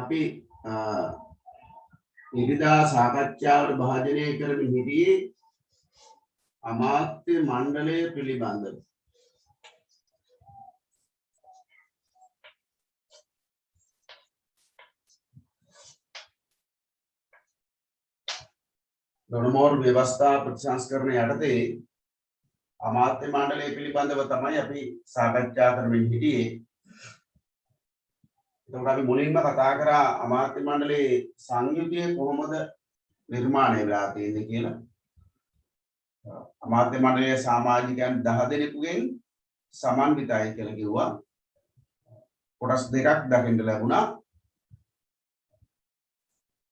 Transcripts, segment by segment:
අපි ඉරිදා සාකච්ඡාවට භාජනය කරමින් හිටියේ අමාත්‍ය මණ්ඩලය පිළිබඳව. නොනමෝරු ව්‍යවස්ථා ප්‍රතිසංස්කරණ යටතේ අමාත්‍ය මණ්ඩලය පිළිබඳව තමයි අපි සාකච්ඡා කරමින් හිටියේ. එතකොට අපි මුලින්ම කතා කරා අමාත්‍ය මණ්ඩලයේ සංයුතිය කොහොමද නිර්මාණය වෙලා තියෙන්නේ කියලා. අමාත්‍ය මණ්ඩලයේ සමාජිකයන් 10 දෙනෙකුගෙන් සමන්විතයි කියලා කිව්වා. කොටස් දෙකක් දකින්න ලැබුණා.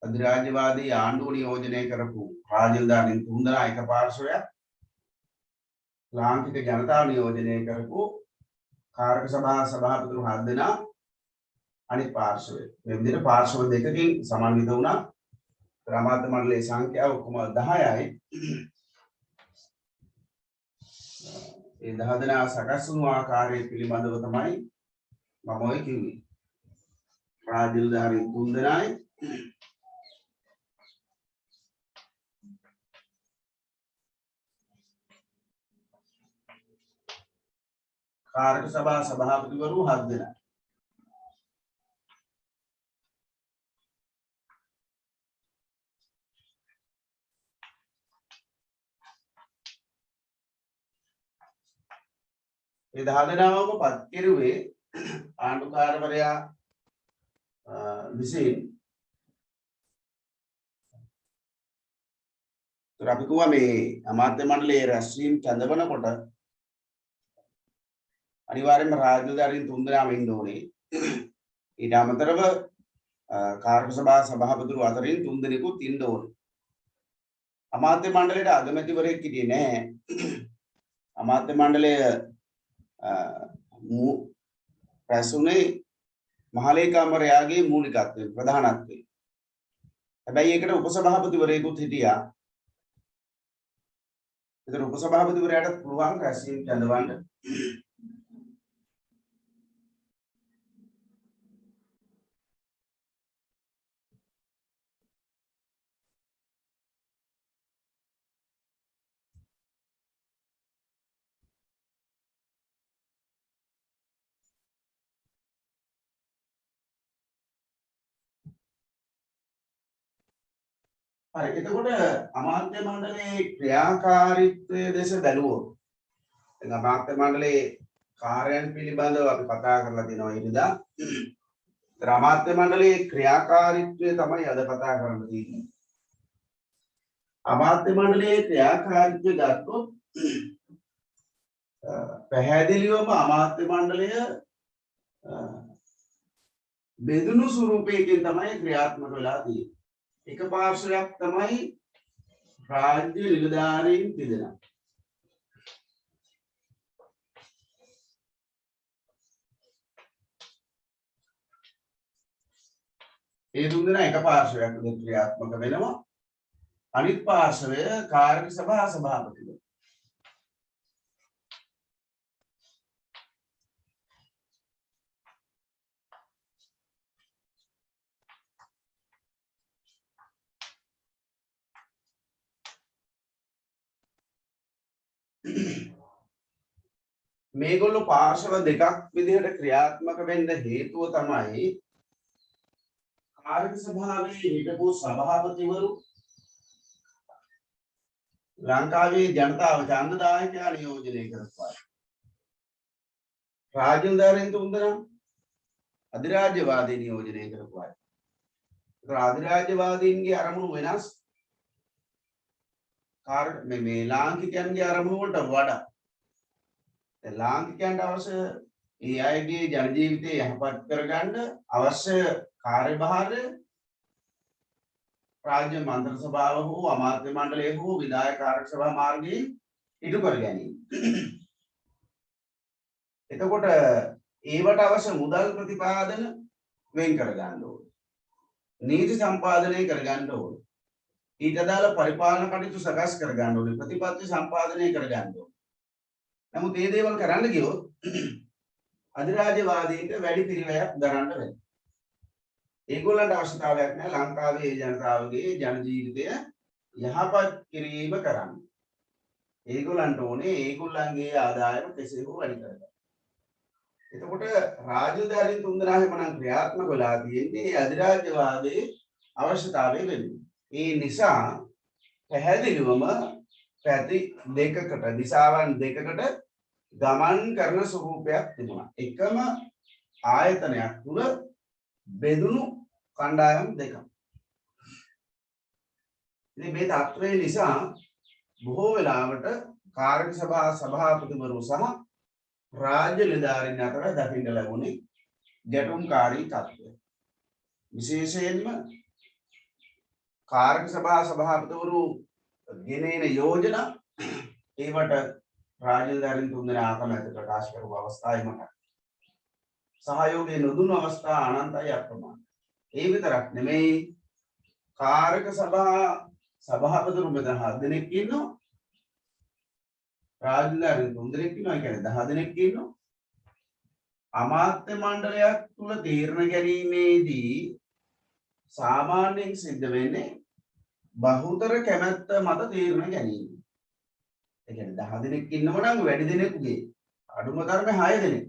අධිරාජ්‍යවාදී ආණ්ඩුව නියෝජනය කරපු රාජධානීන් 3 දෙනා එක පාර්ශවයක්, ලාංකික ජනතාව නියෝජනය කරපු කාරක සභා සභාපතිතුරු 7 දෙනා අනිත් පාර්ශවය. මේ විදිහට පාර්ශව දෙකකින් සමන්විත වුණා. අමාත්‍ය මණ්ඩලයේ සංඛ්‍යාව ඔක්කොම 10යි. ඒ 10 දෙනා සකස් වුණු ආකාරය පිළිබඳව තමයි මම ඔය කිව්වේ. රාජධානී 3 දෙනායි කාරක සභා සභාපතිවරු 7 දෙනා. ඒ 10 දෙනාවම පත් කෙරුවේ ආණ්ඩුකාරවරයා විසින්. අපි කිව්වා මේ අමාත්‍ය මණ්ඩලයේ රැස්වීම කැඳවනකොට අනිවාර්යයෙන්ම රාජධානීන් 3 දෙනාම ඉන්න ඕනේ. ඊට අමතරව කාර්ය සභා සභාපතිවරු අතරින් 3 දෙනෙකුත් ඉන්න ඕනේ. අමාත්‍ය මණ්ඩලයට අගමැතිවරයෙක් හිටියේ නැහැ. අමාත්‍ය මණ්ඩලය රැස්ුනේ මහලේකම්වරයාගේ මූලිකත්වයෙන් ප්‍රධානත්වයෙන්. හැබැයි ඒකට උපසභාපතිවරයෙකුත් හිටියා. ඒතර උපසභාපතිවරයාට පුළුවන් රැස්වීම කැඳවන්න. හරි, එතකොට අමාත්‍ය මණ්ඩලයේ ක්‍රියාකාරීත්වය දෙස බැලුවොත් දැන් අමාත්‍ය මණ්ඩලයේ කාර්යයන් පිළිබඳව අපි කතා කරලා තියෙනවා ඉරිදා. ඒතර අමාත්‍ය මණ්ඩලයේ ක්‍රියාකාරීත්වය තමයි අද කතා කරන්න තියෙන්නේ. අමාත්‍ය මණ්ඩලයේ ක්‍රියාකාරීත්වය ගත්තොත් පැහැදිලිවම අමාත්‍ය මණ්ඩලය බෙදුණු ස්වරූපයකින් තමයි ක්‍රියාත්මක වෙලා තියෙන්නේ. එක පාර්ශවයක් තමයි රාජ්‍ය නිලධාරීන් තිදෙනා. ඒ තුන්දෙනා එක පාර්ශවයක් ක්‍රියාත්මක වෙනවා. අනිත් පාර්ශවය කාර්ය සභා සභාපතිවරු. මේගොල්ලෝ පාර්ශව දෙකක් විදිහට ක්‍රියාත්මක වෙන්න හේතුව තමයි කාර්ය සභාවේ හිටපු සභාපතිවරු ලංකාවේ ජනතාව ඡන්දදායකයා නියෝජනය කරපුවා. රාජධානීන් 3 දෙනා අධිරාජ්‍යවාදී නියෝජනය කරපුවා. ඒතර අධිරාජ්‍යවාදීන්ගේ අරමුණු වෙනස්. මේ ලාංකිකයන්ගේ අරමුණු වලට වඩා ලාංකිකයන්ට අවශ්‍ය ඒ අයගේ ජන ජීවිතය යහපත් කරගන්න අවශ්‍ය කාර්යභාරය රාජ්‍ය මන්ත්‍රී සභාව හෝ අමාත්‍ය මණ්ඩලය හෝ විධායක කාර්ය සභා මාර්ගයෙන් ඉටු කර ගැනීම. එතකොට ඒවට අවශ්‍ය මුදල් ප්‍රතිපාදන වෙන් කර ගන්න ඕනේ. නීති සම්පාදනය කර ගන්න ඕනේ. ඊට අදාළ පරිපාලන කටයුතු සකස් කර ගන්න ඕනේ. ප්‍රතිපත්ති සම්පාදනය කර ගන්න ඕනේ. නමුත් මේ දේවල් කරන්න ගියොත් අධිරාජ්‍යවාදීන්ට වැඩි පිරිවැයක් දරන්න වෙනවා. ඒගොල්ලන්ට අවශ්‍යතාවයක් නැහැ ලංකාවේ ජනතාවගේ ජන ජීවිතය යහපත් කිරීම කරන්න. ඒගොල්ලන්ට ඕනේ ඒගොල්ලන්ගේ ආදායම කෙසේ හෝ වැඩි කරගන්න. එතකොට රාජධානි තුන්දෙනා හැමනම් ක්‍රියාත්මක වෙලා තියෙන්නේ ඒ අධිරාජ්‍යවාදයේ අවශ්‍යතාවය වෙනුවෙන්. ඒ නිසා පැහැදිලිවම පැති දෙකකට දිශාවන් දෙකකට ගමන් කරන ස්වරූපයක් තිබුණා. එකම ආයතනයක් තුල බෙදුණු කණ්ඩායම් දෙකක්. ඉතින් මේ තත්ත්වය නිසා බොහෝ වෙලාවට කාර්ය සභා සභාපතිවරු සහ රාජ්‍ය නිලධාරීන් අතර දකින්න ලැබුණේ ගැටුම්කාරී තත්ත්වය. විශේෂයෙන්ම කාර්ය සභා සභාපතිවරු ගෙනෙන යෝජනා ඒවට රාජ්‍ය නිලධාරීන් තුන්දෙනා අකමැති ප්‍රකාශ කරපු අවස්ථාවේ මට සහයෝගය නොදුන්නු අවස්ථා අනන්තයි අප්‍රමාණයි. ඒ විතරක් නෙමෙයි කාර්යක සභා සභාපතිවරු මෙතන 7 දෙනෙක් ඉන්නවා. රාජධානි 3 දෙනෙක් ඉන්නවා. ඒ කියන්නේ 10 දෙනෙක් ඉන්නවා. අමාත්‍ය මණ්ඩලයක් තුල තීරණ ගැනීමේදී සාමාන්‍යයෙන් සිද්ධ වෙන්නේ බහුතර කැමැත්ත මත තීරණ ගැනීම. ඒ කියන්නේ 10 දෙනෙක් ඉන්නව නම් වැඩි දෙනෙකුගේ අඩුම තරමේ 6 දෙනෙක්.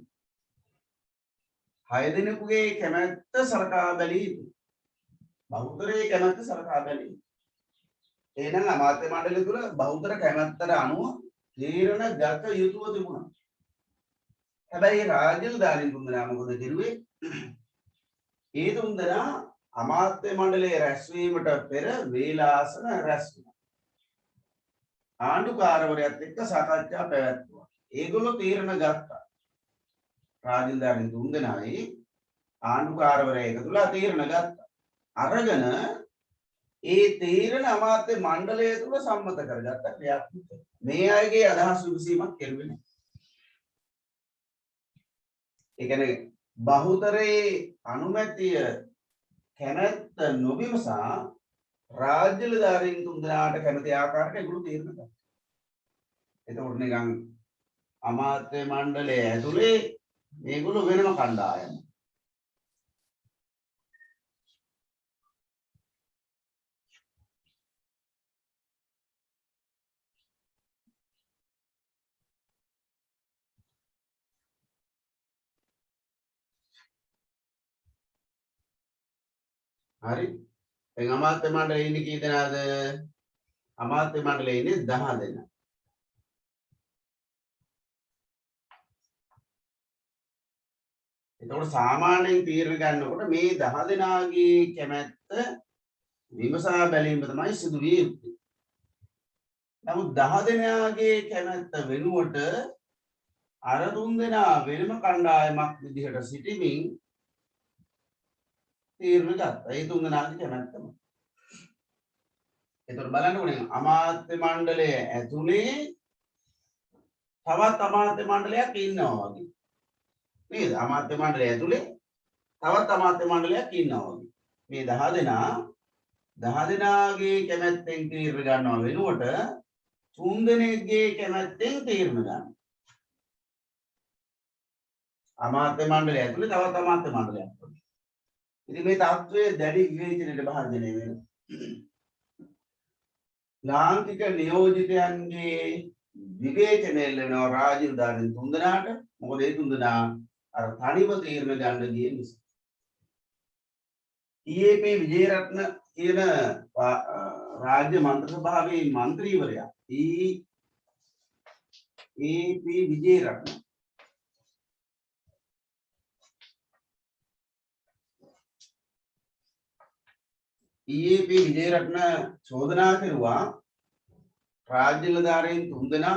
6 දෙනෙකුගේ කැමැත්ත සලකා බැලිය යුතුයි. බහුතරයේ කැමැත්ත සලකා බැලිය යුතුයි. එහෙනම් අමාත්‍ය මණ්ඩලය තුල බහුතර කැමැත්තට අනුව තීරණ ගත යුතුව තිබුණා. හැබැයි රාජ්‍ය නිලධාරීන් තුන්දෙනා මොකද කරුවේ? ඒ තුන්දෙනා අමාත්‍ය මණ්ඩලයේ රැස්වීමට පෙර වේලාසන රැස් වුණා. ආණ්ඩුකාරවරයාත් එක්ක සාකච්ඡා පැවැත්වුවා. ඒගොල්ලෝ තීරණ ගත්තා. රාජ්‍ය නිලධාරීන් තුන්දෙනායි ආණ්ඩුකාරවරයා එකතුලා තීරණ ගත්තා. අරගෙන ඒ තීරණ අමාත්‍ය මණ්ඩලය තුල සම්මත කරගත්ත ක්‍රියාත්මක. මේ අයගේ අදහස් විමසීමක් කෙරුවේ නැහැ. ඒ කියන්නේ බහුතරයේ අනුමැතිය කැමැත්ත නොවිමසා රාජ්‍ය නිලධාරීන් තුන්දෙනාට කැමති ආකාරයට ඒගොල්ලෝ තීරණ ගත්තා. එතකොට නිකන් අමාත්‍ය මණ්ඩලය ඇතුලේ මේගොල්ලෝ වෙනම කණ්ඩායමක්. හරි. දැන් අමාත්‍ය මණ්ඩලයේ ඉන්නේ කී දෙනාද? අමාත්‍ය මණ්ඩලයේ ඉන්නේ 10 දෙනා. එතකොට සාමාන්‍යයෙන් තීරණ ගන්නකොට මේ 10 දෙනාගේ කැමැත්ත විමසා බැලීම තමයි සිදු විය යුත්තේ. නමුත් 10 දෙනාගේ කැමැත්ත වෙනුවට අර 3 දෙනා වෙනම කණ්ඩායමක් විදිහට සිටීමින් තීරණ ගත්තා. ඒ 3 දෙනාගේ කැමැත්තම. එතකොට බලන්න ඕනේ අමාත්‍ය මණ්ඩලය ඇතුලේ තවත් අමාත්‍ය මණ්ඩලයක් ඉන්නවා වගේ. නේද? අමාත්‍ය මණ්ඩලය ඇතුලේ තවත් අමාත්‍ය මණ්ඩලයක් ඉන්නවා වගේ. මේ 10 දෙනාගේ කැමැත්තෙන් තීරණ ගන්නව වෙනුවට 3 දෙනෙක්ගේ කැමැත්තෙන් තීරණ ගන්නවා. අමාත්‍ය මණ්ඩලය ඇතුලේ තවත් අමාත්‍ය මණ්ඩලයක්. ඉතින් මේ තත්ත්වය දැඩි විවේචනයට භාජනය වෙනවා. ලාංකික නියෝජිතයන්ගේ විවේචනය ලැබෙනවා රාජ්‍ය නිලධාරීන් තුන්දෙනාට. මොකද ඒ තුන්දෙනා අර තනිව තීරණ ගන්න ගිය නිසා. EAP විජේරත්න කියන රාජ්‍ය මන්ත්‍රී සභාවේ මන්ත්‍රීවරයා EAP විජේරත්න EAP විජේරත්න චෝදනා කරුවා රාජ්‍ය නිලධාරීන් තුන්දෙනා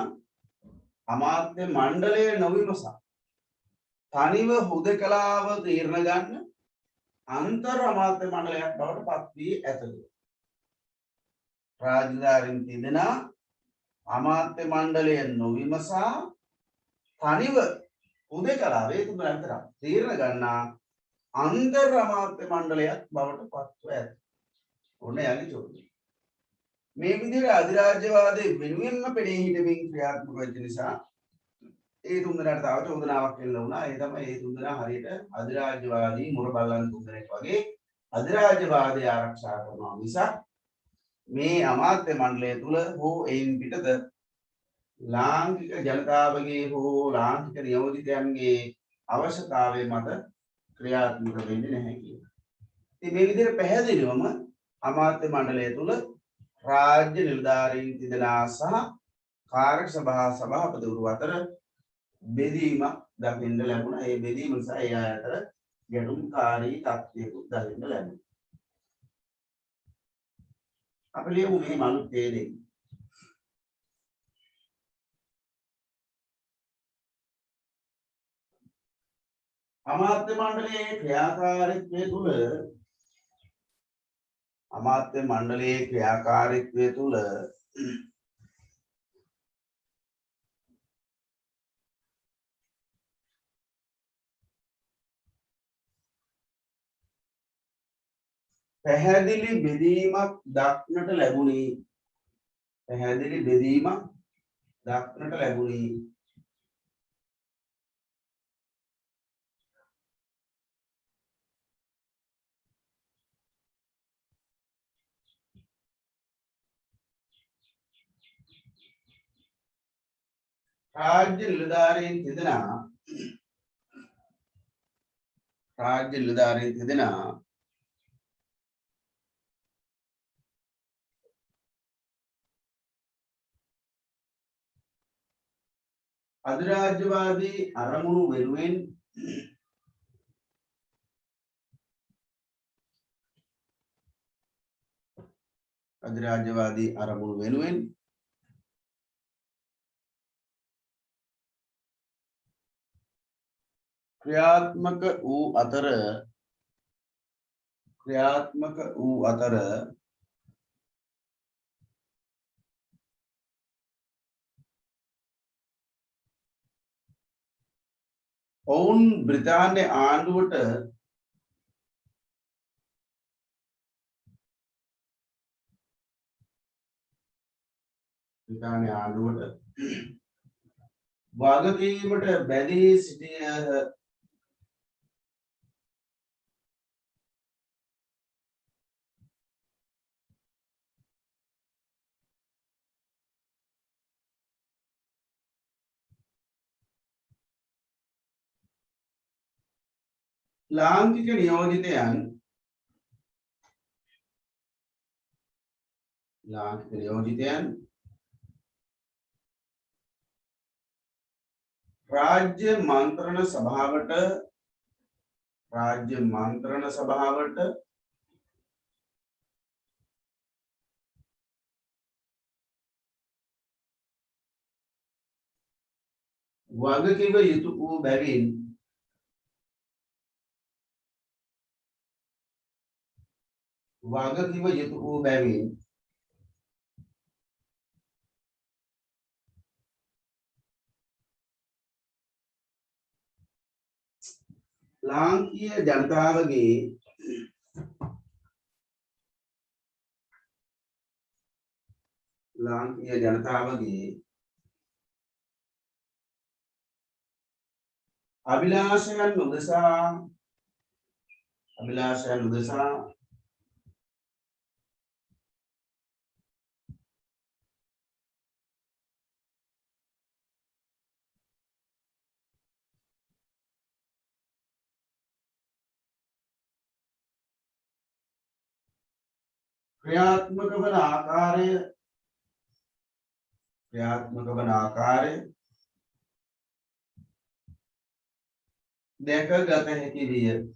අමාත්‍ය මණ්ඩලය නොවිමසා තනිව හුදකලාව තීරණ ගන්න අන්තර් අමාත්‍ය මණ්ඩලයක් බවට පත් වී ඇත. රාජ්‍ය නිලධාරීන් තිදෙනා අමාත්‍ය මණ්ඩලය නොවිමසා තනිව හුදකලාව ඒ තුන්දෙනා විතර තීරණ ගන්නා අන්තර් අමාත්‍ය මණ්ඩලයක් බවට පත්ව ඇත. ඔන්න යලි චෝදනය. මේ විදිහට අධිරාජ්‍යවාදයේ වෙනුවෙන්ම පෙනී හිටමින් ක්‍රියාත්මක වෙච්ච නිසා ඒ තුන්දෙනාට තව චෝදනාවක් එල්ල වුණා. ඒ තමයි ඒ තුන්දෙනා හරියට අධිරාජ්‍යවාදී මුරබල්ලන් තුන්දෙනෙක් වගේ අධිරාජ්‍යවාදය ආරක්ෂා කරනවා මිසක් මේ අමාත්‍ය මණ්ඩලය තුල හෝ එයින් පිටත ලාංකික ජනතාවගේ හෝ ලාංකික නියෝජිතයන්ගේ අවශ්‍යතාවය මත ක්‍රියාත්මක වෙන්නේ නැහැ කියලා. ඉතින් මේ විදිහට පැහැදිලිවම අමාත්‍ය මණ්ඩලය තුල රාජ්‍ය නිලධාරීන් තිදෙනා සහ කාර්ය සභා සභාපතිවරු අතර බෙදීමක් දකින්න ලැබුණා. ඒ බෙදීම නිසා ඒ අය අතර ගැටුම්කාරී තත්ත්වයකුත් දකින්න ලැබුණා. අපි ලියමු මේ අලුත් තේදෙන්නේ. අමාත්‍ය මණ්ඩලයේ ක්‍රියාකාරීත්වය තුළ පැහැදිලි බෙදීමක් දක්නට ලැබුණි. රාජ්‍ය නිලධාරීන් තිදෙනා අධිරාජ්‍යවාදී අරමුණු වෙනුවෙන් ක්‍රියාත්මක වූ අතර ඔවුන් බ්‍රිතාන්‍ය ආණ්ඩුවට වගකීමට බැඳී සිටියහ. ලාංකික නියෝජිතයන් රාජ්‍ය මන්ත්‍රණ සභාවට වගකිව යුතු වූ බැවින් ලාංකීය ජනතාවගේ අභිලාෂයන් උදෙසා ක්‍රියාත්මක වන ආකාරය දැකගත හැකි විය.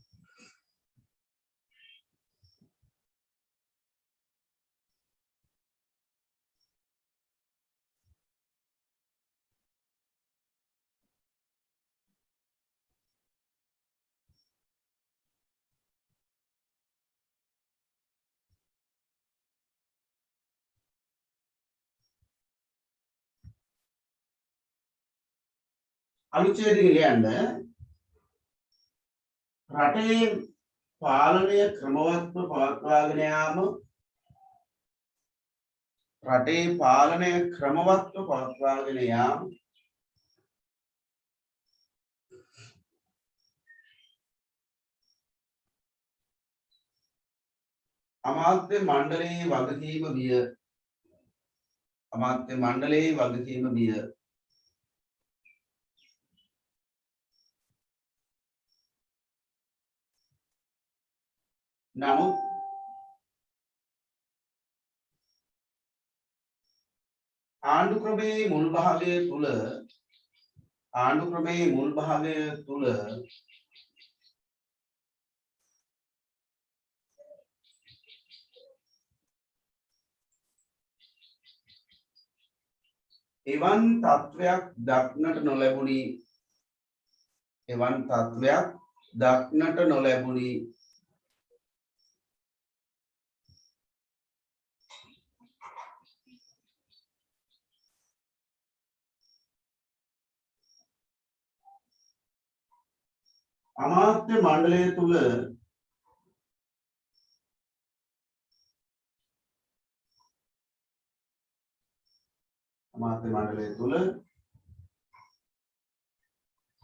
අනුච්ඡේදය ලියන්න රටේ පාලනය ක්‍රමවත්ව පවත්වාගෙන යාම අමාත්‍ය මණ්ඩලයේ වගකීම විය අමාත්‍ය මණ්ඩලයේ වගකීම විය නමුත් ආණ්ඩු ක්‍රමයේ මුල් භාගය තුල එවන් තත්වයක් දක්නට නොලැබුණි අමාත්‍ය මණ්ඩලය තුල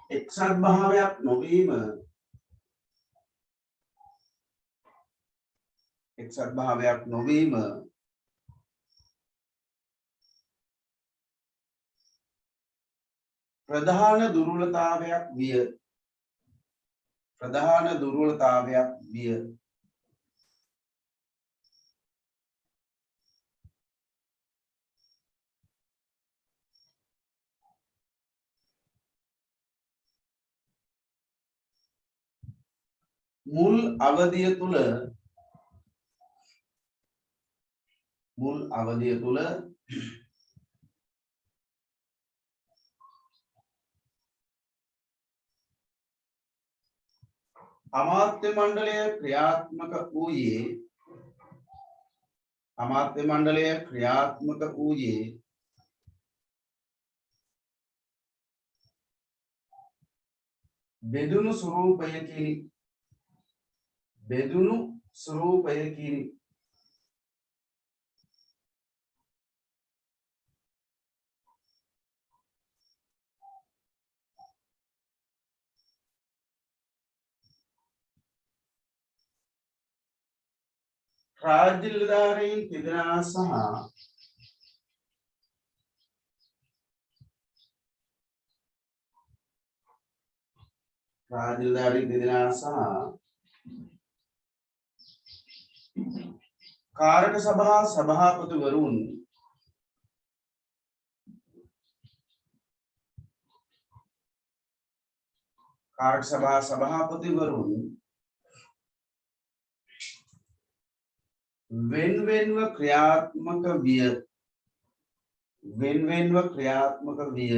එක්සත් භාවයක් නොවීම ප්‍රධාන දුර්වලතාවයක් විය මුල් අවධිය තුල අමාත්‍ය මණ්ඩලය ක්‍රියාත්මක වූයේ බෙදුණු ස්වරූපයකිනි රාජ්‍ය නිලධාරීන් තිදෙනා සහ කාරක සභා සභාපතිවරුන් වෙන්වෙන්ව ක්‍රියාත්මක විය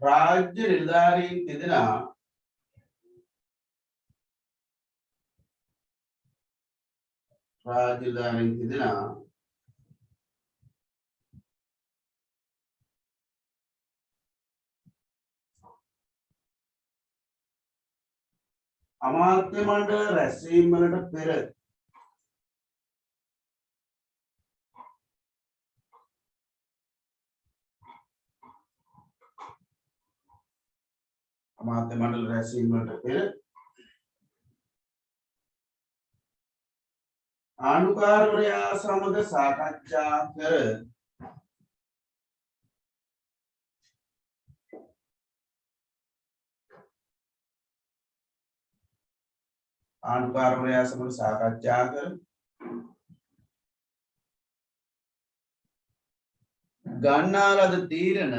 රාජ්‍ය නිලධාරීන් තිදෙනා අමාත්‍ය මණ්ඩල රැස්වීම් වලට පෙර ආණ්ඩුකාරවරයා සමග සාකච්ඡා කර ගන්නා ලද තීරණ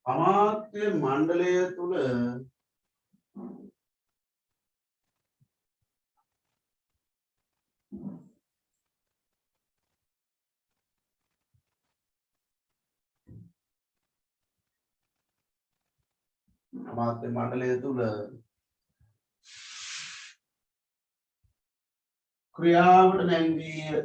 අමාත්‍ය මණ්ඩලය තුල ක්‍රියාවට නැංවිය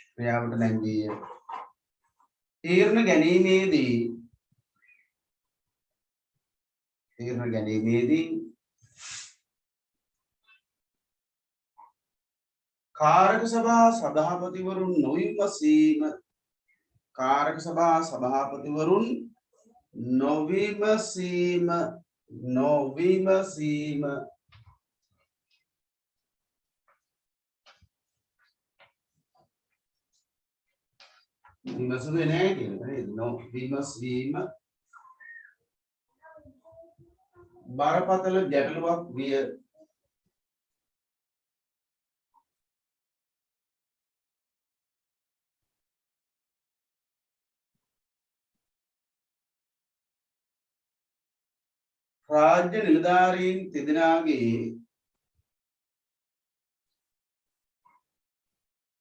ක්‍රියාවට නැංගීය. තීරණ ගැනීමේදී කාරක සභා සභාපතිවරුන් නොවිමසීම විමසුවේ නැහැ කියන එක නේද? නොවිමසීම බරපතල ගැටලුවක් විය.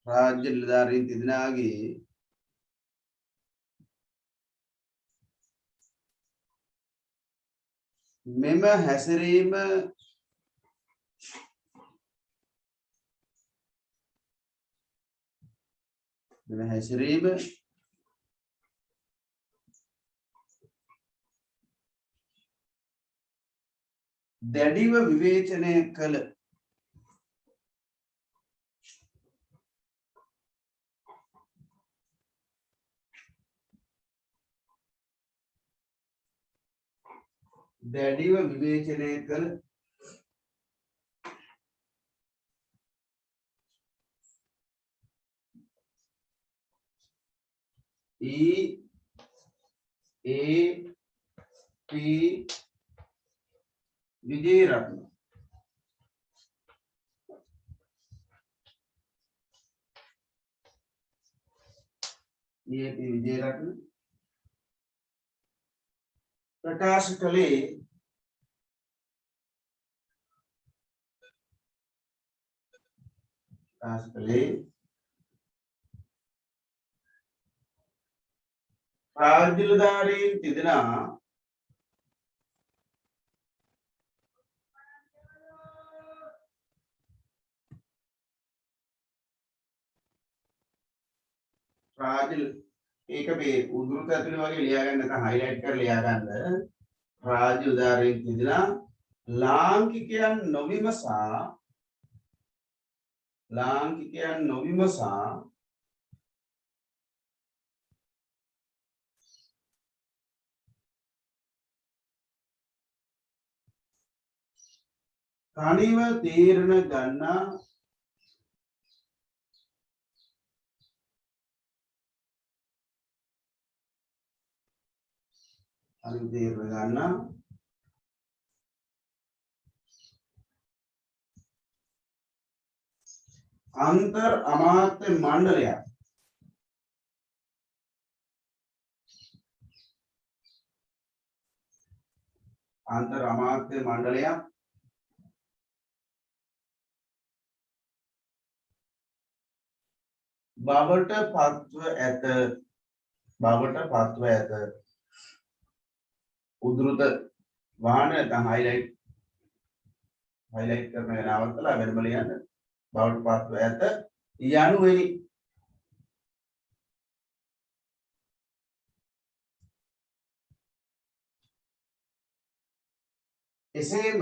රාජ්‍ය නිලධාරීන් තිදෙනාගේ මෙම හැසිරීම දැඩිව විවේචනය කළ E.A.P. විජේරත්න ප්‍රකාශ කළේ රාජ්‍ය නිලධාරීන් තිදෙනා ඒක මේ උද්ෘත ඇතුලේ වගේ ලියා ගන්න නැත්නම් highlight කරලා ලියා ගන්න. රාජ්‍ය නිලධාරීන් තිදෙනා ලාංකිකයන් නොවිමසා තනිව තීරණ ගන්නා අන්තර් අමාත්‍ය මණ්ඩලයක් බවට පත්ව ඇත. උද්ෘත වහන නැත්නම් highlight කරන එක නවත්තලා වෙනම ලියන්න. බවට පත්ව ඇත යනුවෙනි. එසේම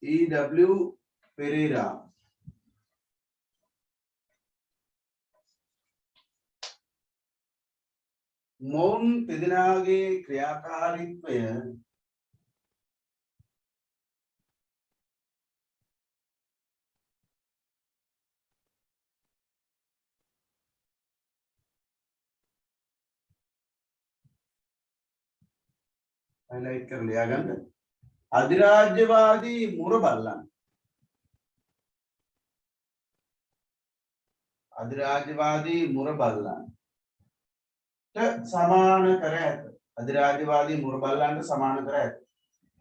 E.W. Pereira මොවුන් තිදෙනාගේ ක්‍රියාකාරීත්වය highlight කරලා ලියා ගන්න. අධිරාජ්‍යවාදී මුරබල්ලන් සමාන කර ඇත. අධිරාජ්‍යවාදී මුරබල්ලන්ට සමාන කර ඇත.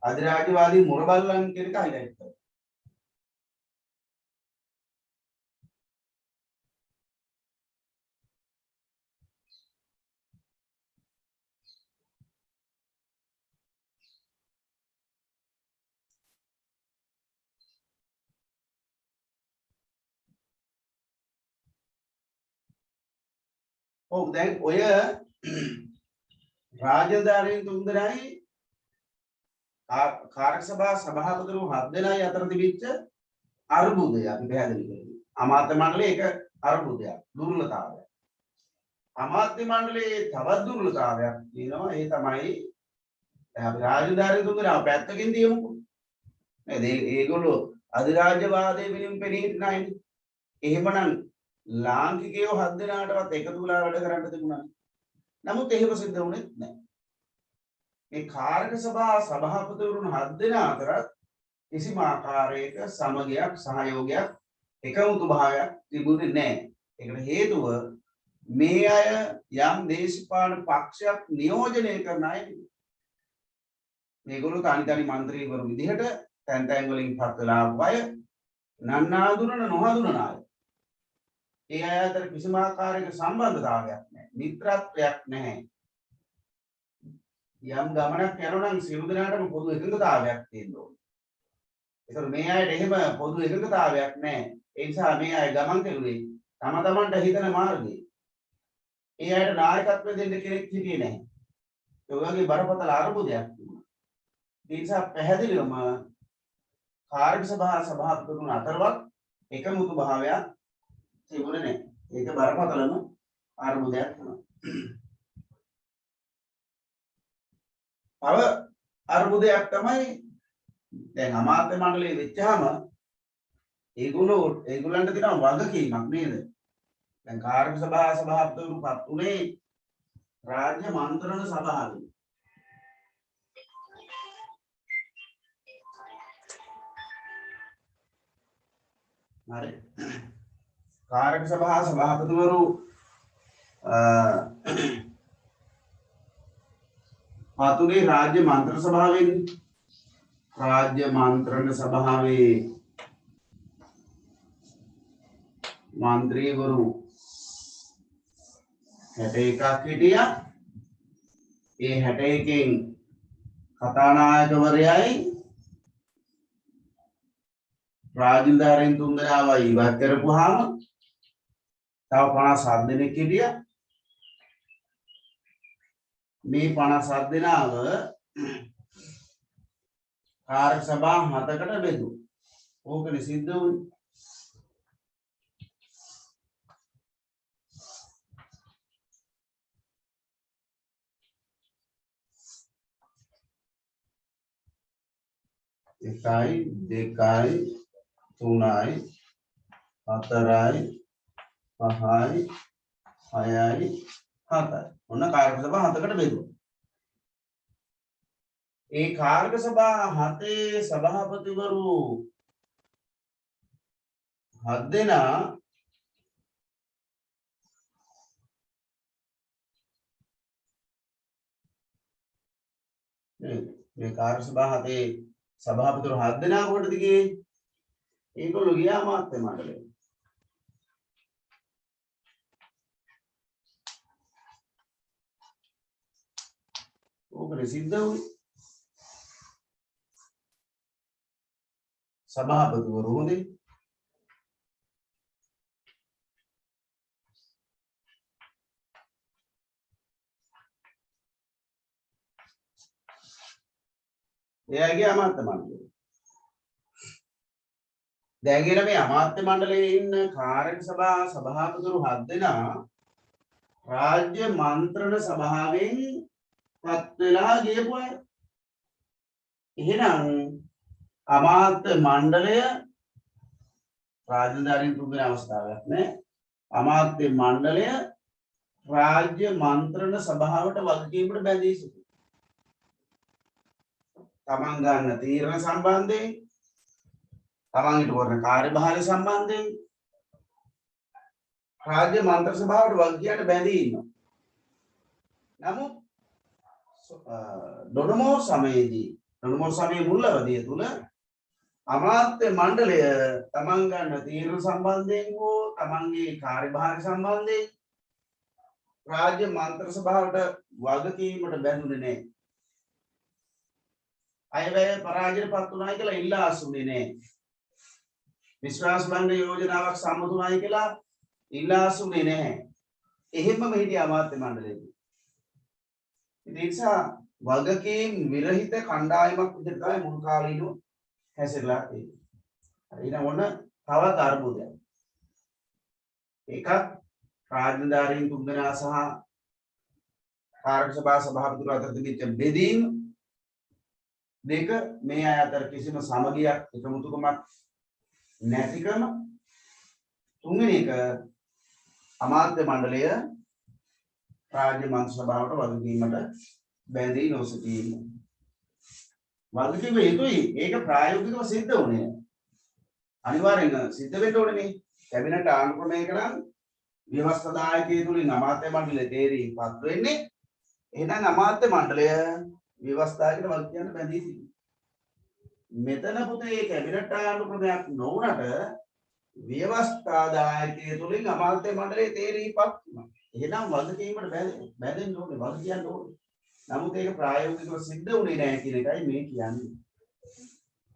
අධිරාජ්‍යවාදී මුරබල්ලන් කියන එක highlight කරනවා. ඔව් දැන් ඔය රාජධානීන් තුන්දෙනායි කාරක සභා සභාපතිවරු 7 දෙනායි අතර තිබිච්ච අර්බුදය අපි පැහැදිලි කරනවා. අමාත්‍ය මණ්ඩලයේ එක අර්බුදයක් දුර්වලතාවයක්. අමාත්‍ය මණ්ඩලයේ තවත් දුර්වලතාවයක් තියෙනවා. ඒ තමයි අපි රාජධානී තුන්දෙනා පැත්තකින් තියමුකෝ. නේද? ඒගොල්ලෝ අධිරාජ්‍යවාදයේ පිළිම පෙනී හිටිනායිනේ. එහෙමනම් ලාංකිකයෝ 7 දෙනාටවත් එකතු වෙලා වැඩ කරන්න තිබුණා. නමුත් එහෙම සිද්ධ වුණේ නැහැ. මේ කාරක සභා සභාපතිවරුන් 7 දෙනා අතර කිසිම ආකාරයක සමගයක් සහයෝගයක් එකමුතු භාවයක් තිබුණේ නැහැ. ඒකට හේතුව මේ අය යම් දේශපාලන පක්ෂයක් නියෝජනය කරන අය. මේගොල්ලෝ තනි മന്ത്രിවරු විදිහට තැන් තැන් වලින් පත් වෙලා ආපු අය නන්නාඳුනන නොහඳුනන අය. ඒ අය අතර කිසිම ආකාරයක සම්බන්ධතාවයක් නැහැ. මිත්‍රත්වයක් නැහැ. යම් ගමනක් යනවා නම් සියලු දෙනාටම පොදු එකඟතාවයක් තියෙන්න ඕනේ. ඒතර මේ අයට එහෙම පොදු එකඟතාවයක් නැහැ. ඒ නිසා මේ අය ගමන් කෙරුවේ තම තමන්ට හිතන මාර්ගයේ. ඒ අයට නායකත්වය දෙන්න කෙනෙක් හිටියේ නැහැ. ඒ වගේ බරපතල අරුබුදයක් තිබුණා. ඒ නිසා පැහැදිලිවම කාර්ය සභා සභාපතිතුමන් අතරවත් එකමුතු භාවයක් තිබුණේ නැහැ. ඒක බරපතලම අරුබුදයක් වෙනවා. තව අරුබුදයක් තමයි දැන් අමාත්‍ය මණ්ඩලයේ වෙච්චාම ඒගොල්ලන්ට තියෙන වගකීමක් නේද? දැන් කාර්ය සභා සභාපතිවරුපත් උනේ රාජ්‍ය මන්ත්‍රණ සභාවෙන්. හරි. කාර්ය සභා සභාපතිවරු පාතුනේ රාජ්‍ය මන්ත්‍රණ සභාවෙන් රාජ්‍ය මන්ත්‍රණ සභාවේ මන්ත්‍රීවරු 61ක් හිටියා. ඒ 61කින් කතානායකවරයයි රාජධාරීන් තුන්දෙනාවයි ඉවත් කරපුවාම තව 57 දෙනෙක් හිටියා. මේ 57 දෙනාව කාර්ය සභා 7කට බෙදුවා. ඕකනේ සිද්ධ වුනේ. එකයි දෙකයි තුනයි හතරයි පහයි හයයි හතයි. ඔන්න කාර්ය සභා 7කට බෙදුවා. ඒ කාර්ය සභා 7 සභාපතිවරු 7 දෙනා මේ කාර්ය සභා 7 සභාපතිවරු 7 දෙනා කොටද ගියේ? ඒගොල්ලෝ ගියා අමාත්‍ය මණ්ඩලයට. ඕකනේ සිද්ධ වුනේ. සභාපතිවරු හොඳේ. එයාගේ අමාත්‍ය මණ්ඩලය. දැන් මේ අමාත්‍ය මණ්ඩලයේ ඉන්න කාර්ය සභා සභාපතිවරු 7 දෙනා රාජ්‍ය මන්ත්‍රණ සභාවෙන් පත් වෙලා ගියපු අය. එහෙනම් අමාත්‍ය මණ්ඩලය රාජධානීන් තුන්වෙනි අවස්ථාවක් නේ. අමාත්‍ය මණ්ඩලය රාජ්‍ය මන්ත්‍රණ සභාවට වගකීමකට බැඳී සිටිනවා. තමන් ගන්න තීරණ සම්බන්ධයෙන් තමන්ට කරන කාර්යභාරය සම්බන්ධයෙන් රාජ්‍ය මන්ත්‍රණ සභාවට වගකීමකට බැඳී ඉන්නවා. නමුත් ඩොනමෝර් සමයේ මුල් අවධිය තුල අමාත්‍ය මණ්ඩලය තමන් ගන්න තීරණ සම්බන්ධයෙන් හෝ තමන්ගේ කාර්යභාර සම්බන්ධයෙන් රාජ්‍ය මන්ත්‍ර සභාවට වගකීමට බැඳුනේ නැහැ. අයවැය පරාජයටපත් වුණායි කියලා ඉල්ලා අසුනේ නැහැ. විශ්වාස භංග යෝජනාවක් සම්මත වුණායි කියලා ඉල්ලා අසුනේ නැහැ. එහෙමම හිටිය අමාත්‍ය මණ්ඩලයේ. ඒ නිසා වගකීම් විරහිත කණ්ඩායමක් විදිහට තමයි මුල් කාලීනව හැසිරලා තියෙන්නේ. හරි ඊට ඔන්න තවත් අර්බුදයක්. එකක් රාජධාරීන් තුන්දෙනා සහ කාර්ය සභා සභාපතිතුමා අතර තිබිච්ච බෙදීම. දෙක මේ අය අතර කිසිම සමගියක් එකමුතුකමක් නැතිකම. තුන්වෙනි එක අමාත්‍ය මණ්ඩලය රාජ්‍ය මන්ත්‍රී සභාවට වගකීමට බැඳී නොසිටීම. වගකීම යුතුයි. ඒක ප්‍රායෝගිකව සිද්ධ වුණේ. අනිවාර්යෙන් සිද්ධ වෙන්න ඕනේ. කැබිනට් ආණ්ඩු ක්‍රමයක නම් ව්‍යවස්ථාදායකයෙකු තුලින් අමාත්‍ය මණ්ඩලය තේරීපත් වෙන්නේ. එහෙනම් අමාත්‍ය මණ්ඩලය ව්‍යවස්ථායකට වගකීම් බැඳී සිටිනවා. මෙතන පුතේ කැබිනට් ආණ්ඩු ක්‍රමයක් නොවුනට ව්‍යවස්ථාදායකයෙකු තුලින් අමාත්‍ය මණ්ඩලය තේරීපත් වෙනවා. එහෙනම් වගකීමට බැඳෙන්න ඕනේ, වග කියන්න ඕනේ. නමුත් ඒක ප්‍රායෝගිකව සිද්ධ වුණේ නැහැ කියන එකයි මේ කියන්නේ.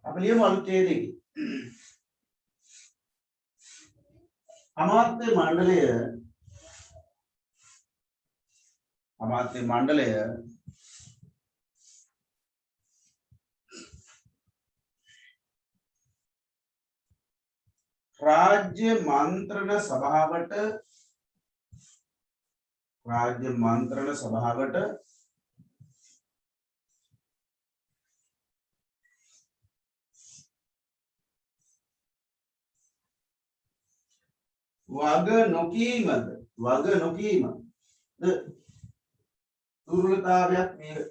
අපි ලියමු අලුත් ඡේදයක. අමාත්‍ය මණ්ඩලය රාජ්‍ය මන්ත්‍රණ සභාවට වග නොකීමද දුර්වලතාවයක් මේ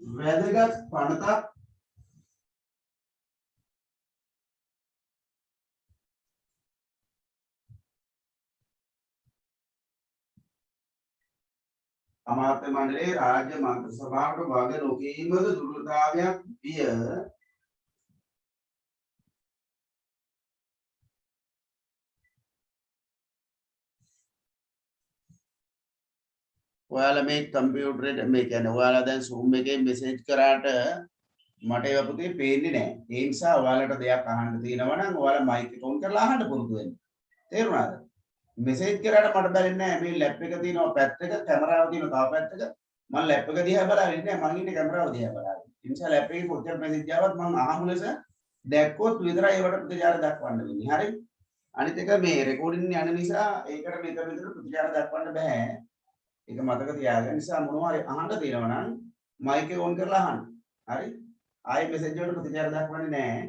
වැදගත් පනතක් අමාත්‍ය මණ්ඩලයේ රාජ්‍ය මන්ත්‍රී සභාවට වග නොකීමද දුර්වලතාවයක් විය. ඔයාලා මේ කම්පියුටරේ මේ කියන්නේ ඔයාලා දැන් Zoom එකේ මෙසේජ් කරාට මට ඒව පුතේ පේන්නේ නැහැ. ඒ නිසා ඔයාලට දෙයක් අහන්න තියෙනවා නම් ඔයාලා මයික් එක ඔන් කරලා අහන්න පුරුදු වෙන්න. තේරුණාද? මෙසේජ් කරාට මට බැලෙන්නේ නැහැ. මේ ලැප් එක තියෙනවා පැත්තක, කැමරාව තියෙනවා තව පැත්තක. මම ලැප් එක දිහා බලාගෙන ඉන්නේ නැහැ. මම ඉන්නේ කැමරාව දිහා බලාගෙන. ඒ නිසා ලැප් එකේ කොච්චර මෙසේජ් ආවත් මම අහමු ලෙස දැක්කොත් විතරයි ඒවට ප්‍රතිචාර දක්වන්න වෙන්නේ. හරි? අනිත් එක මේ රෙකෝඩින් යන නිසා ඒකට මෙතන ප්‍රතිචාර දක්වන්න බෑ. ඒක මතක තියාගන්න. නිසා මොනවා හරි අහන්න තියෙනවා නම් මයික් එක ඔන් කරලා අහන්න. හරි? ආයෙ මෙසේජ් වලට ප්‍රතිචාර දක්වන්නේ නැහැ.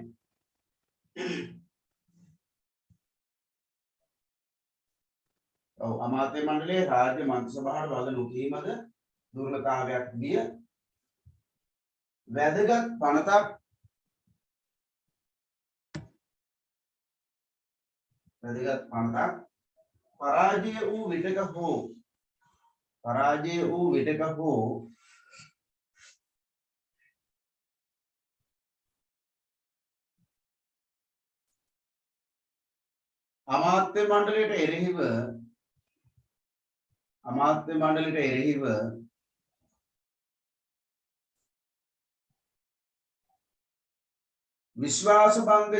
ඔව් අමාත්‍ය මණ්ඩලයේ රාජ්‍ය මන්ත්‍රී සභාවට වග නොකීමද දුර්වලතාවයක් විය. වැදගත් පනතක් පරාජය වූ විටක හෝ අමාත්‍ය මණ්ඩලයට එරෙහිව විශ්වාස භංග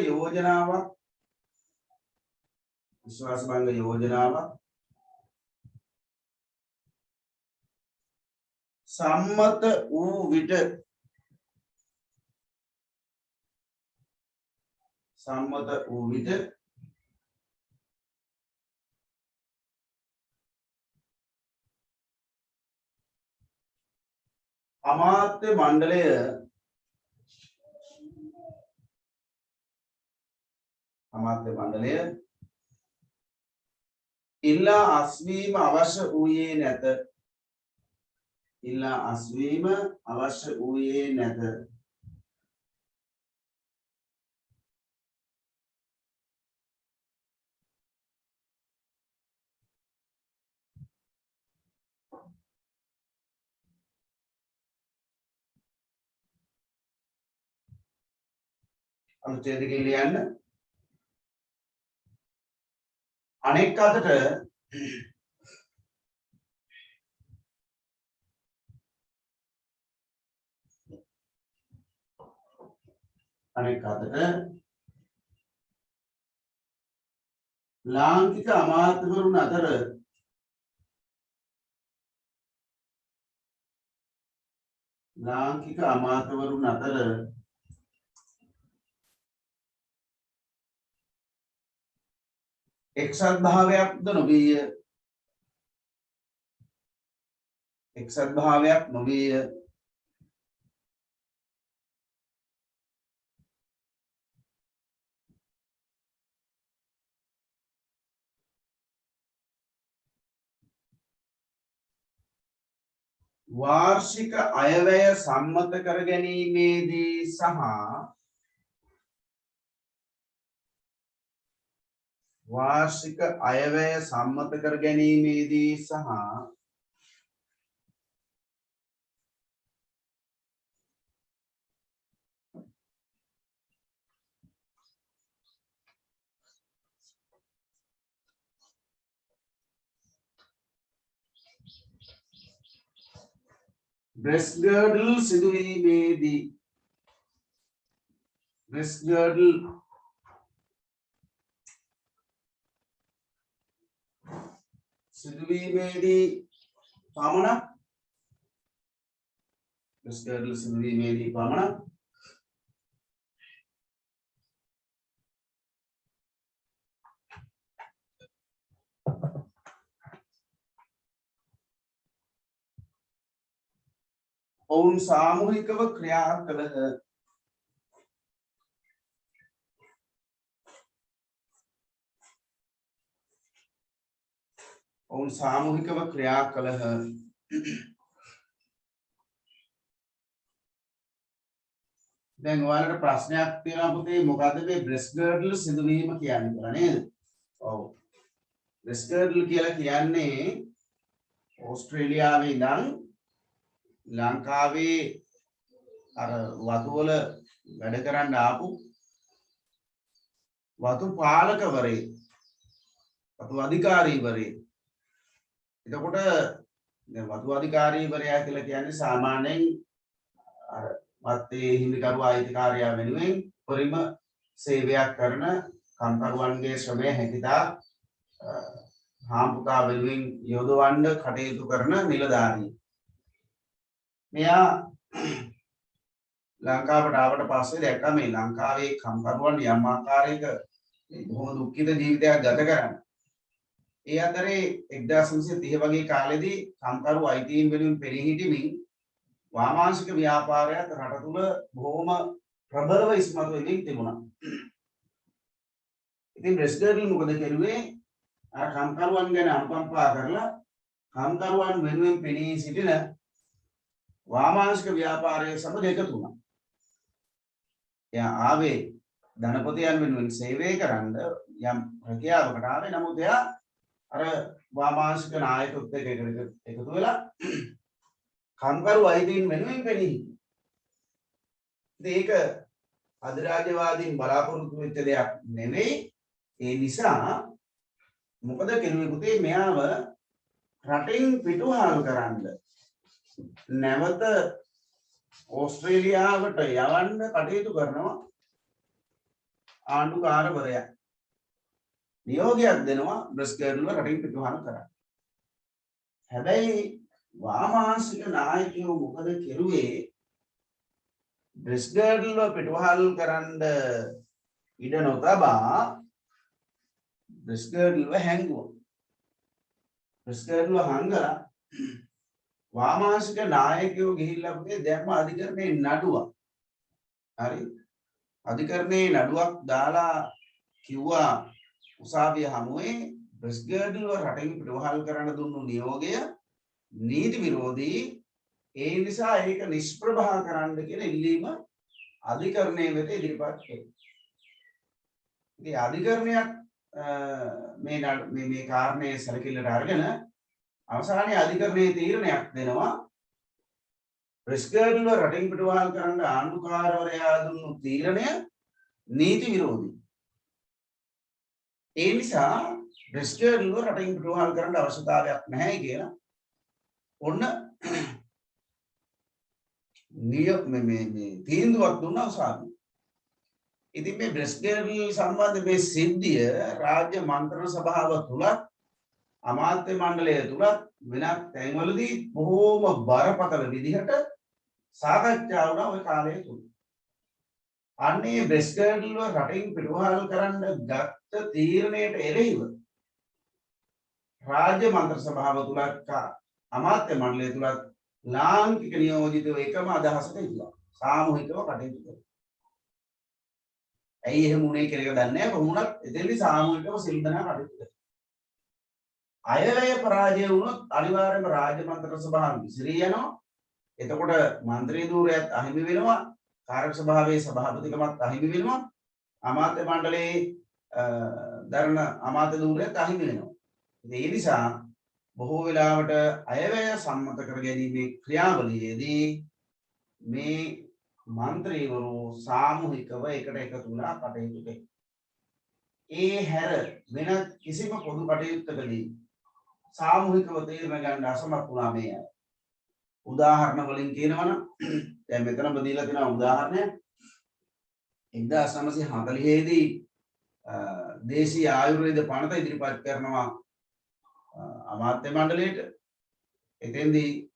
යෝජනාවක් සම්මත වූ විට අමාත්‍ය මණ්ඩලය ඉල්ලා අස්වීම අවශ්‍ය වූයේ නැත. ඉල්ලා අස්වීම අවශ්‍ය වූයේ නැත. අනුච්ඡේද දෙකේ ලියන්න. අනෙක් අතට ලාංකික අමාත්‍යවරුන් අතර එක්සත් භාවයක්ද නොවිය. වාර්ෂික අයවැය සම්මත කර ගැනීමේදී සහ breast girdle සිදුවීමේදී පමණක් ඔවුන් සාමූහිකව ක්‍රියා කළහ. දැන් ඔයාලට ප්‍රශ්නයක් තියෙනවා පුතේ, මොකද්ද මේ breast girdle සිදුවීම කියන්නේ කියලා නේද? ඔව්. breast girdle කියලා කියන්නේ ඕස්ට්‍රේලියාවේ ඉඳන් ලංකාවේ අර වතුවල වැඩ කරන්න ආපු වතු පාලකවරේ, වතු අධිකාරීවරේ. එතකොට දැන් වතු අධිකාරීවරයා කියලා කියන්නේ සාමාන්‍යයෙන් අර වත්තේ හිමිකරු අයිතිකාරයා වෙනුවෙන් උපරිම සේවයක් කරන කම්කරුවන්ගේ ශ්‍රමය හැකිතා හාම්පුතා වෙනුවෙන් යොදවන්න කටයුතු කරන නිලධාරී. මෙයා ලංකාවට ආවට පස්සේ දැක්කා මේ ලංකාවේ කම්කරුවන් යම් ආකාරයක බොහොම දුක්ඛිත ජීවිතයක් ගත කරන්නේ. ඒ අතරේ 1930 වගේ කාලෙදී කම්කරු අයිතීන් වෙනුවෙන් පෙනී හිටමින් වාමාංශික ව්‍යාපාරයක් රට තුල බොහොම ප්‍රබලව ඉස්මතු වෙමින් තිබුණා. ඉතින් breast girdle මොකද කරුවේ? අර කම්කරුවන් ගැන අනුකම්පා කරලා කම්කරුවන් වෙනුවෙන් පෙනී සිටින වාමාංශික ව්‍යාපාරයේ සමග එකතු වුණා. එයා ආවේ ධනපතියන් වෙනුවෙන් සේවය කරන්න යම් රැකියාවකට ආවේ. නමුත් එයා අර වාමාංශික නායකත්වයට එකතු වෙලා කම්කරු අයිතීන් වෙනුවෙන් පෙනී හිටියා. ඒක අධිරාජ්‍යවාදීන් බලාපොරොත්තු වෙච්ච දෙයක් නෙවෙයි. ඒ නිසා මොකද කෙරුවේ පුතේ, මෙයාව රටින් පිටුවහල් කරන්න නැවත ඕස්ට්‍රේලියාවට යවන්න කටයුතු කරනවා ආණ්ඩුකාරවරයා. නියෝගයක් දෙනවා breast girdle රටින් පිටුවහල් කරන්න. හැබැයි වාමාංශික නායකයෝ මොකද කෙරුවේ? breast girdle පිටුවහල් කරන්න ඉඩ නොතබා breast girdle හැංගුවා. breast girdle හංගලා වාමාංශික නායකයෝ ගිහිල්ලා පුතේ දැම්ම අධිකරණයේ නඩුවක්. හරි. අධිකරණයේ නඩුවක් දාලා කිව්වා උසාවිය හමුවේ breast girdle රටින් පිටුවහල් කරන්න දුන්නු නියෝගය නීති විරෝධී ඒ නිසා ඒක නිෂ්ප්‍රභා කරන්න කියන ඉල්ලීම අධිකරණය වෙත ඉදිරිපත් කළා. ඉතින් අධිකරණයක් මේ කාරණේ සැලකිල්ලට අරගෙන අවසානයේ අධිකරණයේ තීරණයක් දෙනවා ප්‍රෙස්කර්ඩ්ව රටින් පිටවහල් කරන්න ආණ්ඩුකාරවරයා දුන්නු තීරණය නීති විරෝධී. ඒ නිසා ප්‍රෙස්කර්ඩ්ව රටින් පිටවහල් කරන්න අවශ්‍යතාවයක් නැහැ කියලා ඔන්න මේ තීන්දුවක් දුන්නා උසාවිය. ඉතින් මේ ප්‍රෙස්කර්ඩ් සම්බන්ධ මේ සිද්ධිය රාජ්‍ය මන්ත්‍රණ සභාව තුලත් අමාත්‍ය මණ්ඩලය තුලත් වෙනත් තැන්වලදී බොහෝම බරපතල විදිහට සාකච්ඡා වුණා ওই කාලය තුල. අන්නේ බ්‍රෙස්කර්ඩ්ව රටින් පිටවහල් කරන්න ගත්ත තීරණයට එරෙහිව රාජ්‍ය මන්ත්‍රණ සභාව තුලත් අමාත්‍ය මණ්ඩලය තුලත් ලාංකික නියෝජිතව එකම අදහසට ඉන්නවා. සාමූහිකව කටයුතු කරනවා. ඇයි එහෙම උනේ කියලා දන්නේ නැහැ. කොහොමුණත් එතෙන්දී සාමූහිකව සිල්දනා කටයුතු කරනවා. අයවැය පරාජය වුණොත් අනිවාර්යයෙන්ම රාජ්‍ය මන්ත්‍රණ සභාව විසිරී යනවා. එතකොට මන්ත්‍රී ධූරයත් අහිමි වෙනවා. කාර්ය සභාවේ සභාපතිකමත් අහිමි වෙනවා. අමාත්‍ය මණ්ඩලයේ දරන අමාත්‍ය ධූරයත් අහිමි වෙනවා. ඒ නිසා බොහෝ වෙලාවට අයවැය සම්මත කර ගැනීමේ ක්‍රියාවලියේදී මේ මන්ත්‍රීවරු සාමූහිකව එකට එකතු වෙලා කටයුතු කරනවා. ඒ හැර වෙන කිසිම පොදු කටයුත්තකදී සාමූහිකව තීරණ ගන්න අසමත් වුණා මේ අය. උදාහරණ වලින් කියනවනම් දැන් මෙතන බදීලා තියෙන උදාහරණයක් 1940 දී දේශීය ආයුර්වේද පනත ඉදිරිපත් කරනවා අමාත්‍ය මණ්ඩලයට. එතෙන්දී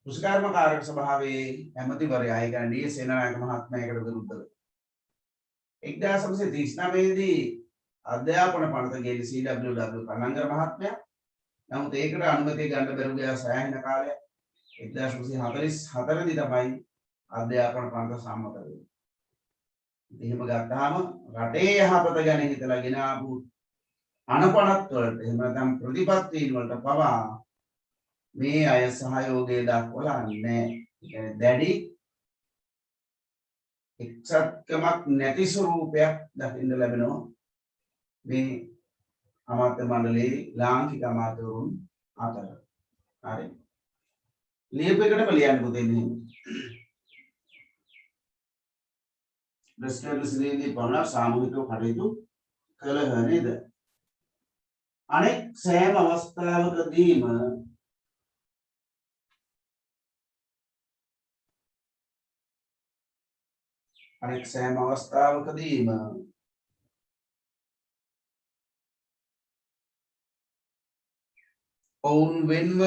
කෘෂිකර්ම කාර්ය සභාවේ ඇමතිවරයා ඒ කියන්නේ ඩී.එස්. සේනානායක මහත්මයාට විරුද්ධව 1939 දී අධ්‍යාපන පනත ගෙලි C.W.W. කන්නංගර මහත්මයා. නමුත් ඒකට අනුමැතිය ගන්න බැරුව ගියා සෑහෙන කාලයක්. 1944 දී තමයි අධ්‍යාපන පනත සම්මත වෙන්නේ. එහෙම ගත්තාම රටේ යහපත ගැන හිතලා ගෙන ආපු අනපනත් වලට එහෙම නැත්නම් ප්‍රතිපත්තීන් වලට පවා මේ අය සහයෝගය දක්වලා නැහැ. ඒ දැඩි එක්සත්කමක් නැති ස්වරූපයක් දකින්න ලැබෙනවා මේ අමාත්‍ය මණ්ඩලයේ ලාංකික අමාත්‍යවරුන් අතර. හරි. ලියපෙකටම ලියන්න පුතේනේ. බ්‍රෙස්කර්ඩ් සිදුවීමේ පමණ සාමූහිකව කටයුතු කළහ නේද? අනෙක් සෑම අවස්ථාවකදීම ඔවුන් වෙන්ව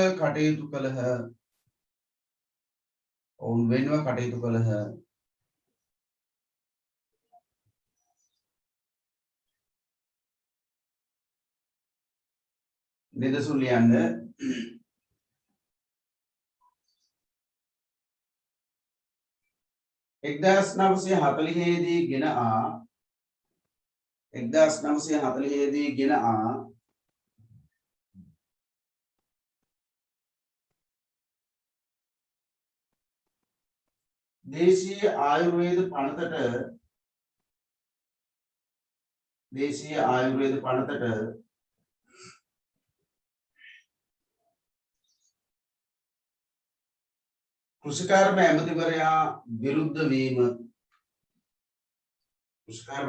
කටයුතු කළහ. නිදසුන් ලියන්න. 1940 දී ගෙන ආ දේශීය ආයුර්වේද පනතට කෘෂිකර්ම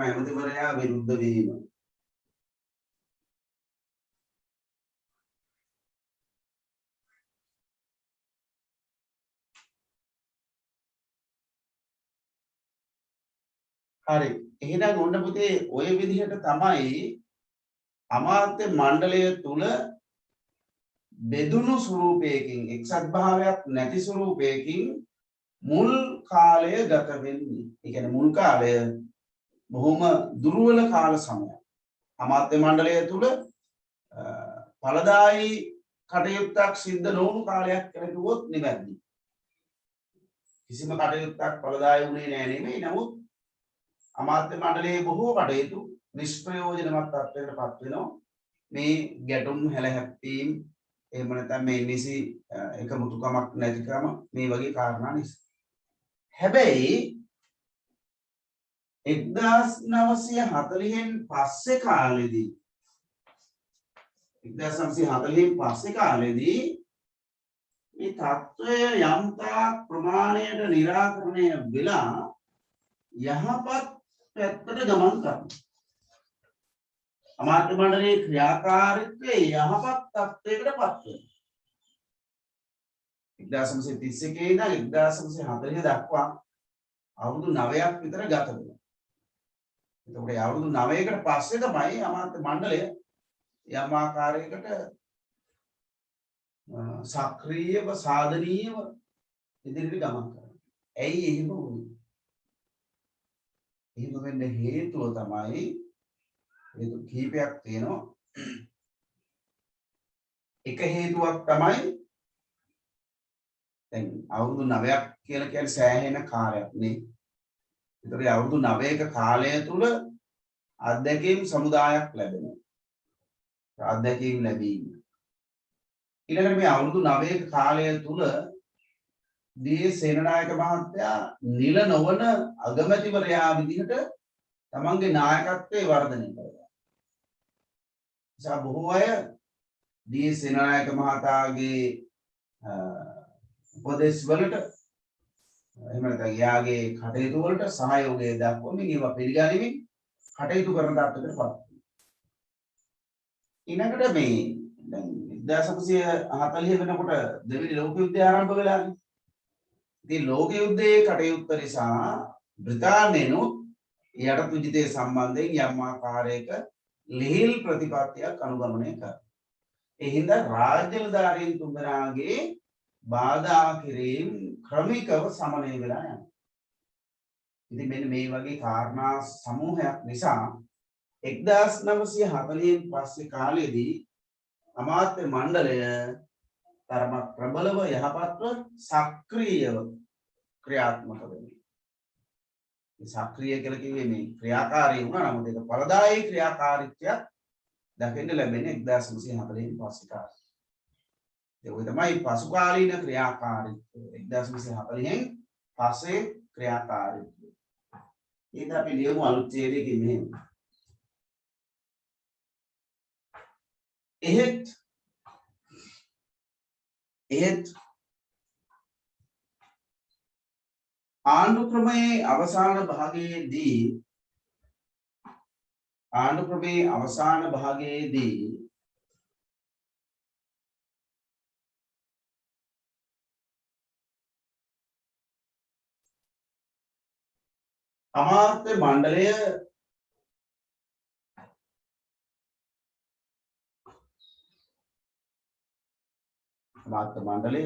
ඇමතිවරයා විරුද්ධ වීම. හරි. එහෙනම් ඔන්න පුතේ ඔය විදිහට තමයි අමාත්‍ය මණ්ඩලය තුල බෙදුණු ස්වරූපයකින් එක්සත් භාවයක් නැති ස්වරූපයකින් මුල් කාලය ගත වෙන්නේ. ඒ කියන්නේ මුල් කාලය බොහොම දුර්වල කාල සමයක්. අමාත්‍ය මණ්ඩලය තුල ඵලදායී කටයුත්තක් සිද්ධ නොවුණු කාලයක් කියලා කිව්වොත් නිවැරදි. කිසිම කටයුත්තක් ඵලදායී වුණේ නැහැ නෙමෙයි. නමුත් අමාත්‍ය මණ්ඩලයේ බොහෝ කටයුතු නිෂ්ප්‍රයෝජනවත් තත්ත්වයකට පත් වෙනවා. මේ ගැටුම් හැලහැප්පීම් එහෙම නැත්නම් මේ නිසි එකමුතුකමක් නැතිකම මේ වගේ කාරණා නිසා. හැබැයි 1940න් පස්සේ කාලෙදී 1940න් පස්සේ කාලෙදී මේ තත්ත්වය යම් තාක් ප්‍රමාණයට निराකරණය වෙලා යහපත් පැත්තට ගමන් කරනවා. අමාත්‍ය මණ්ඩලයේ ක්‍රියාකාරීත්වය යහපත් තත්ත්වයකට පත් වෙනවා. 1931 ඉඳන් 1940 දක්වා අවුරුදු 9ක් විතර ගත වෙනවා. එතකොට අවුරුදු 9කට පස්සේ තමයි අමාත්‍ය මණ්ඩලය යම් ආකාරයකට සක්‍රීයව සාධනීයව ඉදිරියට ගමන් කරනවා. ඇයි එහෙම වුනේ? එහෙම වෙන්න හේතුව තමයි හේතු කීපයක් තියෙනවා. එක හේතුවක් තමයි දැන් අවුරුදු 9ක් කියලා කියන්නේ සෑහෙන කාලයක් නේ. ඒතකොට අවුරුදු 9ක කාලය තුල අත්දැකීම් සමුදායක් ලැබෙනවා. අත්දැකීම් ලැබීම. ඊළඟට මේ අවුරුදු 9ක කාලය තුල දී සේනානායක මහත්තයා නිල නොවන අගමැතිවරයා විදිහට තමන්ගේ නායකත්වයේ වර්ධනය කරනවා. නිසා බොහෝ අය දී සේනානායක මහතාගේ උපදෙස් වලට එහෙම නැත්නම් යාගේ කටයුතු වලට සහයෝගය දක්වමින් ඒවා පිළිගනිමින් කටයුතු කරන තත්ත්වයකට පත් වෙනවා. ඊළඟට මේ දැන් 1940 වෙනකොට දෙවෙනි ලෝක යුද්ධය ආරම්භ වෙලානේ. ඉතින් ලෝක යුද්ධයේ කටයුත්ත නිසා බ්‍රිතාන්‍යනොත් යට විජිතය සම්බන්ධයෙන් යම් ආකාරයක ලිහිල් ප්‍රතිපත්තියක් අනුගමනය කරනවා. ඒ හින්දා රාජ්‍ය නිලධාරීන් තුන්දෙනාගේ බාධා කිරීම ක්‍රමිකව සමනය වෙලා යනවා. ඉතින් මෙන්න මේ වගේ කාරණා සමූහයක් නිසා 1940න් පස්සේ කාලයේදී අමාත්‍ය මණ්ඩලය තරමක් ප්‍රබලව යහපත්ව සක්‍රීයව ක්‍රියාත්මක වෙනවා. මේ සක්‍රීය කියලා කිව්වේ මේ ක්‍රියාකාරී වුණා නමුත් ඒක ඵලදායී ක්‍රියාකාරීත්වයක් දකින්න ලැබෙන්නේ 1940න් පස්සේ කාලේ. ඒක තමයි පසුකාලීන ක්‍රියාකාරීත්වය 1940න් පස්සේ ක්‍රියාකාරීත්වය. ඒක අපි ලියමු අලුත් ඡේදයකින් මෙහෙම. එහෙත් ආණ්ඩු ක්‍රමයේ අවසාන භාගයේදී අමාත්‍ය මණ්ඩලය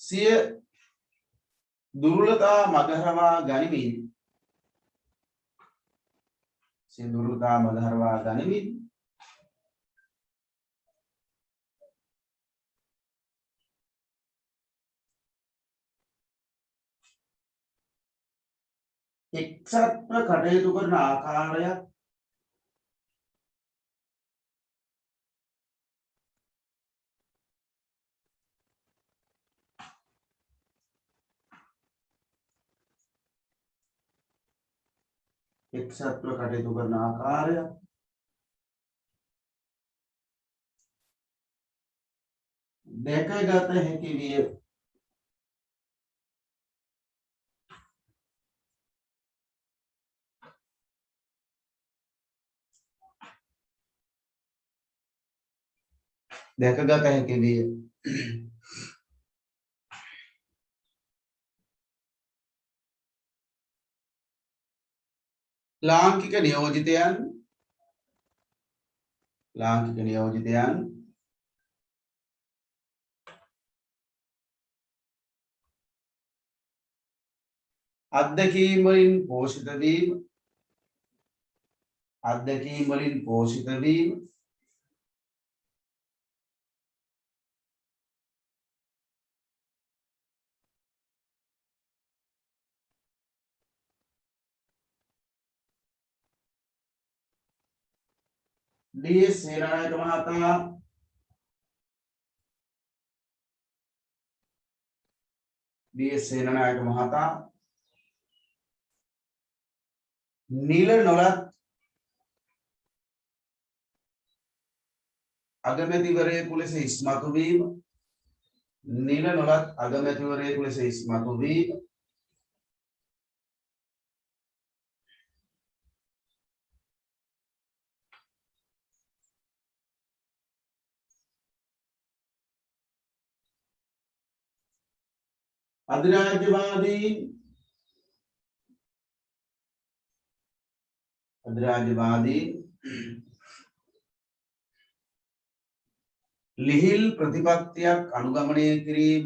සිය දුර්වලතා මගහරවා ගනිමින් එක්සත්ව කටයුතු කරන ආකාරයක් දැකගත හැකි විය. ලාංකික නියෝජිතයන් අත්දැකීම් වලින් පෝෂිත වීම डी.एस. सेनानायक මහතා डी.एस. सेनानायक මහතා නිල නොලත් අගමැතිවරයෙකු ලෙස ඉස්මතු වීම නිල නොලත් අගමැතිවරයෙකු ලෙස ඉස්මතු වීම අධිරාජ්‍යවාදීන් ලිහිල් ප්‍රතිපත්තියක් අනුගමනය කිරීම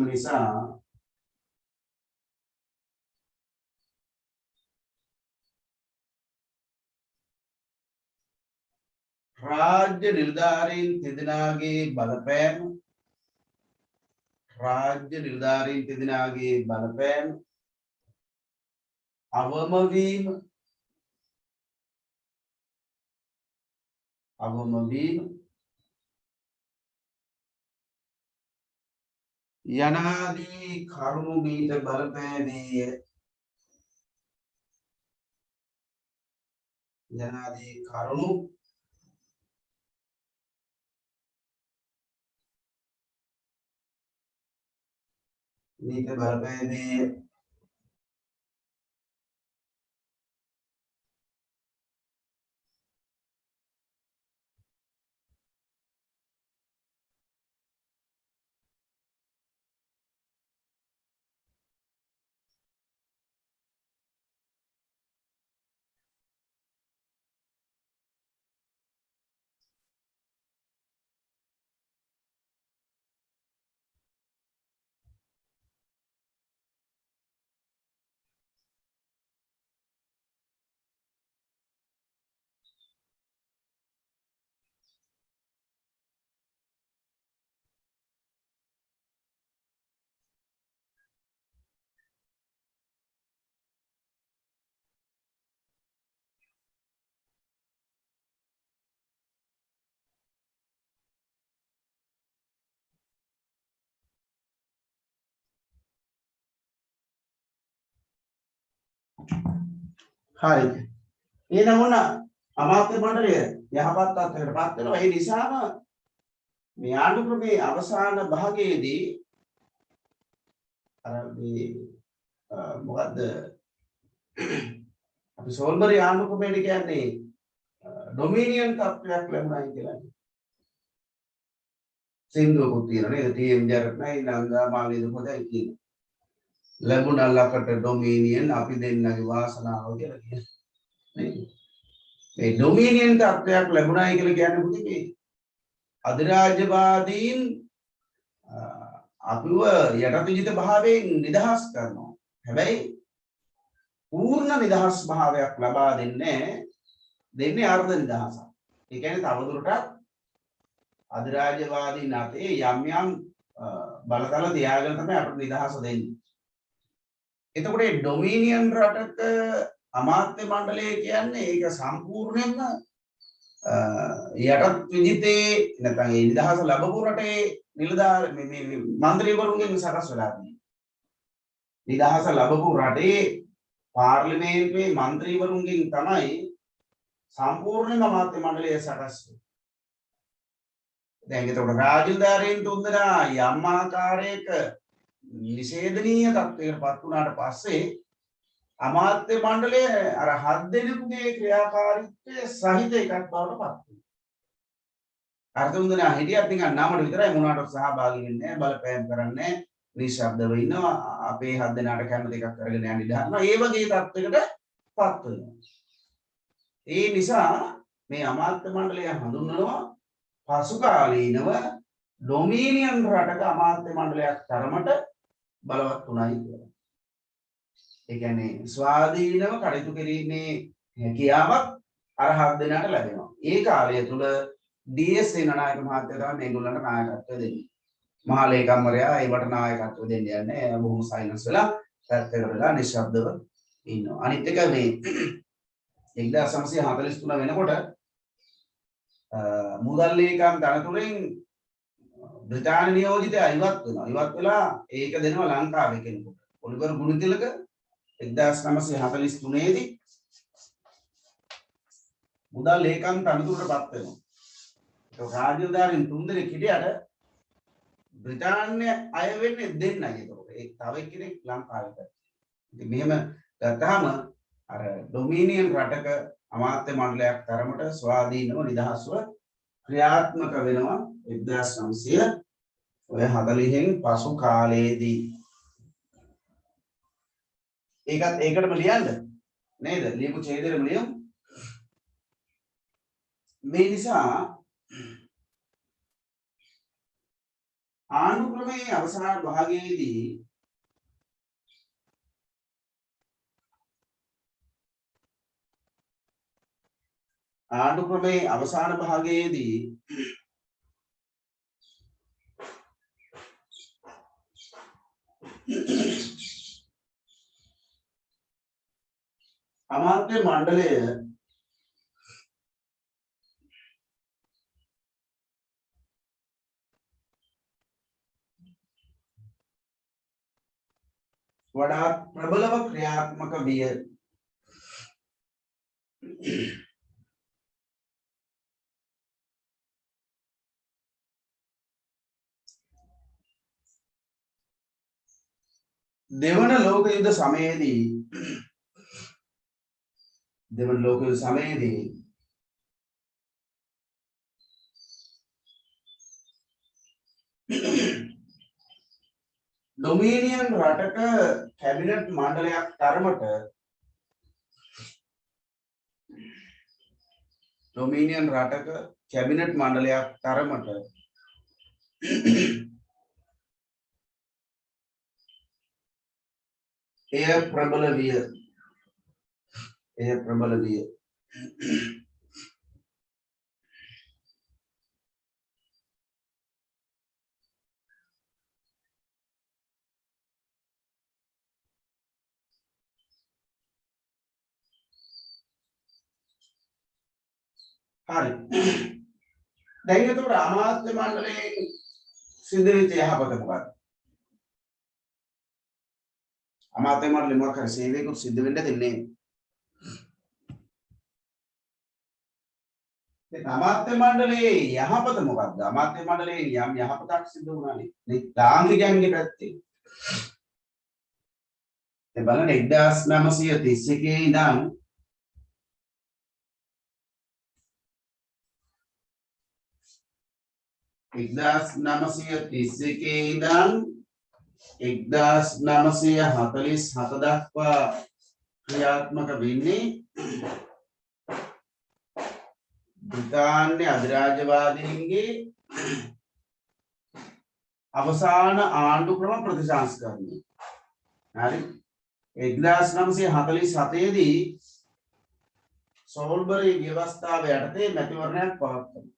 නිසා රාජ්‍ය නිලධාරීන් තිදෙනාගේ බලපෑම අවම වීම යනාදී කරුණු මීට බලපෑමේය හරි. එහෙනම් ඔන්න අමාත්‍ය මණ්ඩලය යහපත් තත්ත්වයකට පත් වෙනවා. ඒ නිසාම මේ ආණ්ඩු ක්‍රමයේ අවසාන භාගයේදී අර මේ මොකද්ද අපි සෝල්බරි ආණ්ඩු ක්‍රමයට කියන්නේ ඩොමිනියන් තත්ත්වයක් ලැබුණායි කියලා. සින්දුවකුත් තියෙනවා නේද? ටීඑම් ජරත්නයි නංගා මාලිද පොතයි කියන්නේ. ලැබුණා ලකට ඩොමිනියන් අපි දෙන්නගේ වාසනාව කියලා කියනවා. නේද? මේ ඩොමිනියන් තත්ත්වයක් ලැබුණායි කියලා කියන්නේ මොකද මේ? අධිරාජ්‍යවාදීන් අපිව යටත් විජිත භාවයෙන් නිදහස් කරනවා. හැබැයි පූර්ණ නිදහස් භාවයක් ලබා දෙන්නේ අර්ධ නිදහසක්. ඒ කියන්නේ තවදුරටත් අධිරාජ්‍යවාදීන් අතේ යම් බලතල තියාගෙන තමයි අපිට නිදහස දෙන්නේ. එතකොට ඩොමිනියන් රටක අමාත්‍ය මණ්ඩලය කියන්නේ ඒක සම්පූර්ණයෙන්ම යටත් විජිතේ නැත්නම් ඒ නිදහස ලැබපු රටේ නිලධාර මේ മന്ത്രിවරුන්ගෙන් සකස් වෙලා තියෙනවා. නිදහස ලැබපු රටේ පාර්ලිමේන්තුවේ മന്ത്രിවරුන්ගෙන් තමයි සම්පූර්ණයෙන්ම අමාත්‍ය මණ්ඩලය සකස් වෙන්නේ. දැන් ඒකට රාජධාරීන් තුන්දෙනා යම් ආකාරයක නිෂේධනීය තත්ත්වයකට පත් වුණාට පස්සේ අමාත්‍ය මණ්ඩලය අර 7 දෙනෙකුගේ ක්‍රියාකාරීත්වය සහිත එකක් බවට පත් වෙනවා. අර තුන්දෙනා හිටියත් නිකන් නමට විතරයි මොනවාට සහභාගී වෙන්නේ නැහැ, බලපෑම් කරන්නේ නැහැ, නිශ්ශබ්දව ඉන්නවා. අපේ 7 දෙනාට කැමති එකක් කරගෙන යන්න ඉඩ හදනවා. ඒ වගේ තත්ත්වයකට පත් වෙනවා. ඒ නිසා මේ අමාත්‍ය මණ්ඩලය හඳුන්වනවා පසුකාලීනව ඩොමිනියන් රටක අමාත්‍ය මණ්ඩලයක් තරමට බලවත් උනායි කියලා. ඒ කියන්නේ ස්වාධීනව කටයුතු කිරීමේ හැකියාවක් අර 7 දෙනාට ලැබෙනවා. ඒ කාලය තුල डी.एस. සේනානායක මහත්තයා තමයි මේගොල්ලන්ට නායකත්වය දෙන්නේ. මහා ලේකම්වරයා ඒවට නායකත්වය දෙන්න යන්නේ බොහොම සයිලන්ස් වෙලා පැත්තකට වෙලා නිශ්ශබ්දව ඉන්නවා. අනිත් එක මේ 1943 වෙනකොට මුදල් ලේකම් තනතුරෙන් බ්‍රිතාන්‍ය නියෝජිතයා ඉවත් වෙනවා. ඉවත් වෙලා ඒක දෙනවා ලංකාවේ කෙනෙකුට. ඔලිවර් ගුණතිලක 1943 දී මුදල් ලේකම් තනතුරටපත් වෙනවා. ඒක රාජ්‍යධාරීන් තුන්දෙනෙක් හිටියට බ්‍රිතාන්‍ය අය වෙන්නේ දෙන්නයි ඒතකොට. ඒ තව එක්කෙනෙක් ලංකාවේ. ඉතින් මෙහෙම ගත්තාම අර ඩොමිනියන් රටක අමාත්‍ය මණ්ඩලයක් තරමට ස්වාධීනව නිදහස්ව ක්‍රියාත්මක වෙනවා 1940න් පසු කාලයේදී. ඒකටම ලියන්න නේද? ලියපු ඡේදෙම ලියමු. මේ නිසා ආණ්ඩුක්‍රමයේ අවසාන භාගයේදී අමාත්‍ය මණ්ඩලය වඩාත් ප්‍රබලව ක්‍රියාත්මක විය. දෙවන ලෝක යුද්ධ සමයේදී ඩොමිනියන් රටක කැබිනට් මණ්ඩලයක් තරමට එය ප්‍රබල විය. හරි. දැන් එතකොට අමාත්‍ය මණ්ඩලයේ සිද්ධ වෙච්ච යහපත මොකක්ද? අමාත්‍ය මණ්ඩලෙ මොකක් හරි සේවයකට සිද්ධ වෙන්න දෙන්නේ. ඒ අමාත්‍ය මණ්ඩලයේ යහපත මොකක්ද? අමාත්‍ය මණ්ඩලයේ යම් යහපතක් සිද්ධ වුණානේ. මේ ලාංකිකයන්ගේ පැත්තේ. ඒ බලන්න 1931 ඉඳන් 1947 දක්වා ක්‍රියාත්මක වෙන්නේ බ්‍රිතාන්‍ය අධිරාජ්‍යවාදීන්ගේ අවසාන ආණ්ඩු ක්‍රම ප්‍රතිසංස්කරණය. හරි. 1947 දී සෝල්බරි ව්‍යවස්ථාව යටතේ මැතිවරණයක් පවත්වනවා.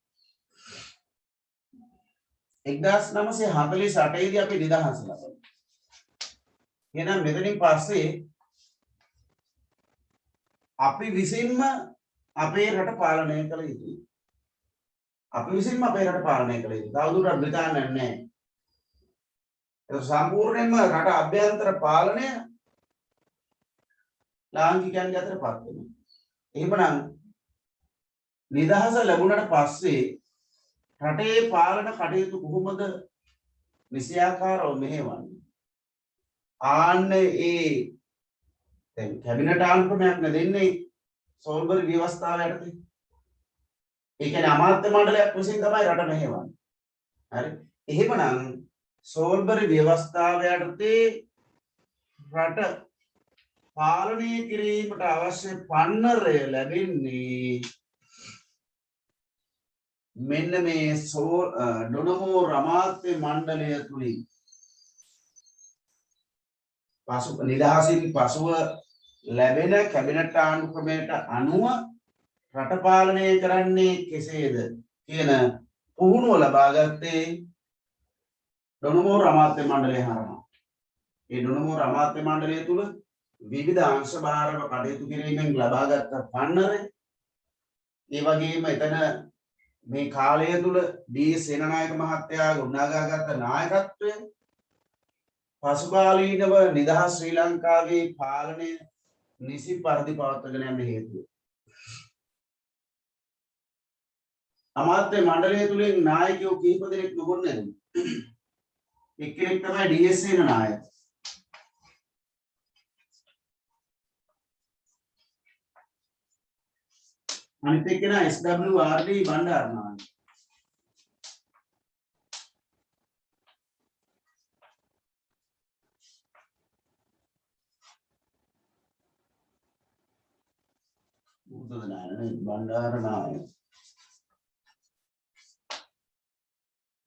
1948 දී අපි නිදහස ලබනවා. එහෙනම් මෙතනින් පස්සේ අපි විසින්ම අපේ රට පාලනය කළ යුතුයි. තවදුරටත් බ්‍රිතාන්‍යයක් නැහැ. ඒක සම්පූර්ණයෙන්ම රට අභ්‍යන්තර පාලනය ලාංකිකයන්ගේ අතට පත් වෙනවා. එහෙමනම් නිදහස ලැබුණට පස්සේ රටේ පාලන කටයුතු කොහොමද විෂයාකාරව මෙහෙවන්නේ? ආන්න ඒ දැන් කැබිනට් ආණ්ඩුක්‍රමයක් දෙන්නේ සෝල්බරි ව්‍යවස්ථාව යටතේ. ඒ කියන්නේ අමාත්‍ය මණ්ඩලයක් විසින් තමයි රට මෙහෙවන්නේ. හරි. එහෙමනම් සෝල්බරි ව්‍යවස්ථාව යටතේ රට පාලනය කිරීමට අවශ්‍ය පන්නරය ලැබෙන්නේ මෙන්න මේ ඩොනමෝ අමාත්‍ය මණ්ඩලය තුලින්. නිදහසින් පසුව ලැබෙන කැබිනට් ආණ්ඩුක්‍රමයට අනුව රට පාලනය කරන්නේ කෙසේද කියන පුහුණුව ලබා ගත්තේ ඩොනමෝර අමාත්‍ය මණ්ඩලය හරහා. ඒ ඩොනමෝර අමාත්‍ය මණ්ඩලය තුල විවිධ අංශ භාරව කටයුතු කිරීමෙන් ලබාගත් පන්නරේ ඒ වගේම එතන මේ කාලය තුල ඩී සේනානායක මහත්තයා ගොඩනගාගත් නායකත්වය පසුකාලීනව නිදහස් ශ්‍රී ලංකාවේ පාලනය නිසි පරිදි පවත්වාගෙන යන්න හේතුව. අමාත්‍ය මණ්ඩලය තුලින් නායකයෝ කිහිප දෙනෙක් නොගොන්නැගුණා. එක්කෙනෙක් තමයි ඩී.එස්. සේනානායක. අනිත් එක්කෙනා SWRD බණ්ඩාරනායක. බණ්ඩාරනායක.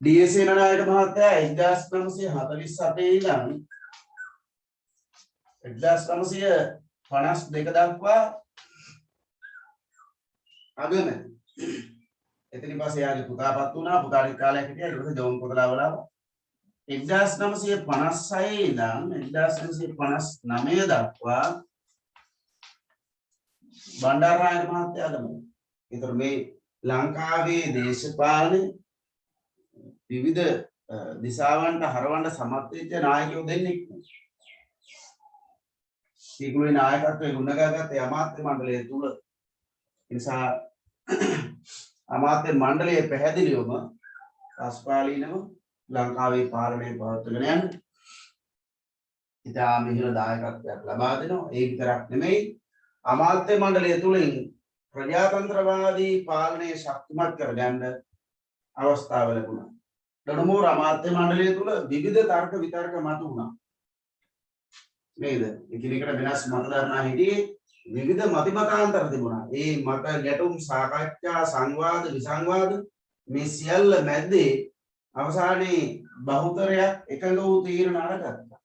ඩී.එස්. සේනානායක මහත්තයා 1947 ඉඳන් 1952 දක්වා අගමැති. එතනින් පස්සේ යාගේ පුතාපත් වුණා. පුතාට කාලයක් හිටියා. ඊට පස්සේ ජෝන් කොතලාවලා 1956 ඉඳන් 1959 දක්වා බණ්ඩාරනායක මහත්තයා අගමැති. ඒතර මේ ලංකාවේ දේශපාලනේ විවිධ දිසාවන්ට හරවන්න සමත් වෙච්ච නායකයෝ දෙන්නෙක්. ඒගොල්ලේ නායකත්වයේ ගුණගාගත්තේ අමාත්‍ය මණ්ඩලය තුල. නිසා අමාත්‍ය මණ්ඩලයේ පැහැදිලිවම පසුකාලීනව ලංකාවේ පාලනය පවත්වාගෙන යන්න ඉතාම ඉහළ දායකත්වයක් ලබා දෙනවා. ඒ විතරක් නෙමෙයි අමාත්‍ය මණ්ඩලය තුලින් ප්‍රජාතන්ත්‍රවාදී පාලනය ශක්තිමත් කරගන්න අවස්ථාව ලැබුණා. ඩොනමෝර අමාත්‍ය මණ්ඩලය තුල විවිධ තර්ක විතර්ක මතුවුණා. නේද? එකිනෙකට වෙනස් මත දරනා හිටියේ විවිධ මතිමතාන්තර තිබුණා. ඒ මත ගැටුම් සාකච්ඡා සංවාද විසංවාද මේ සියල්ල මැද්දේ අවසානයේ බහුතරයක් එකඟ වූ තීරණ අරගත්තා.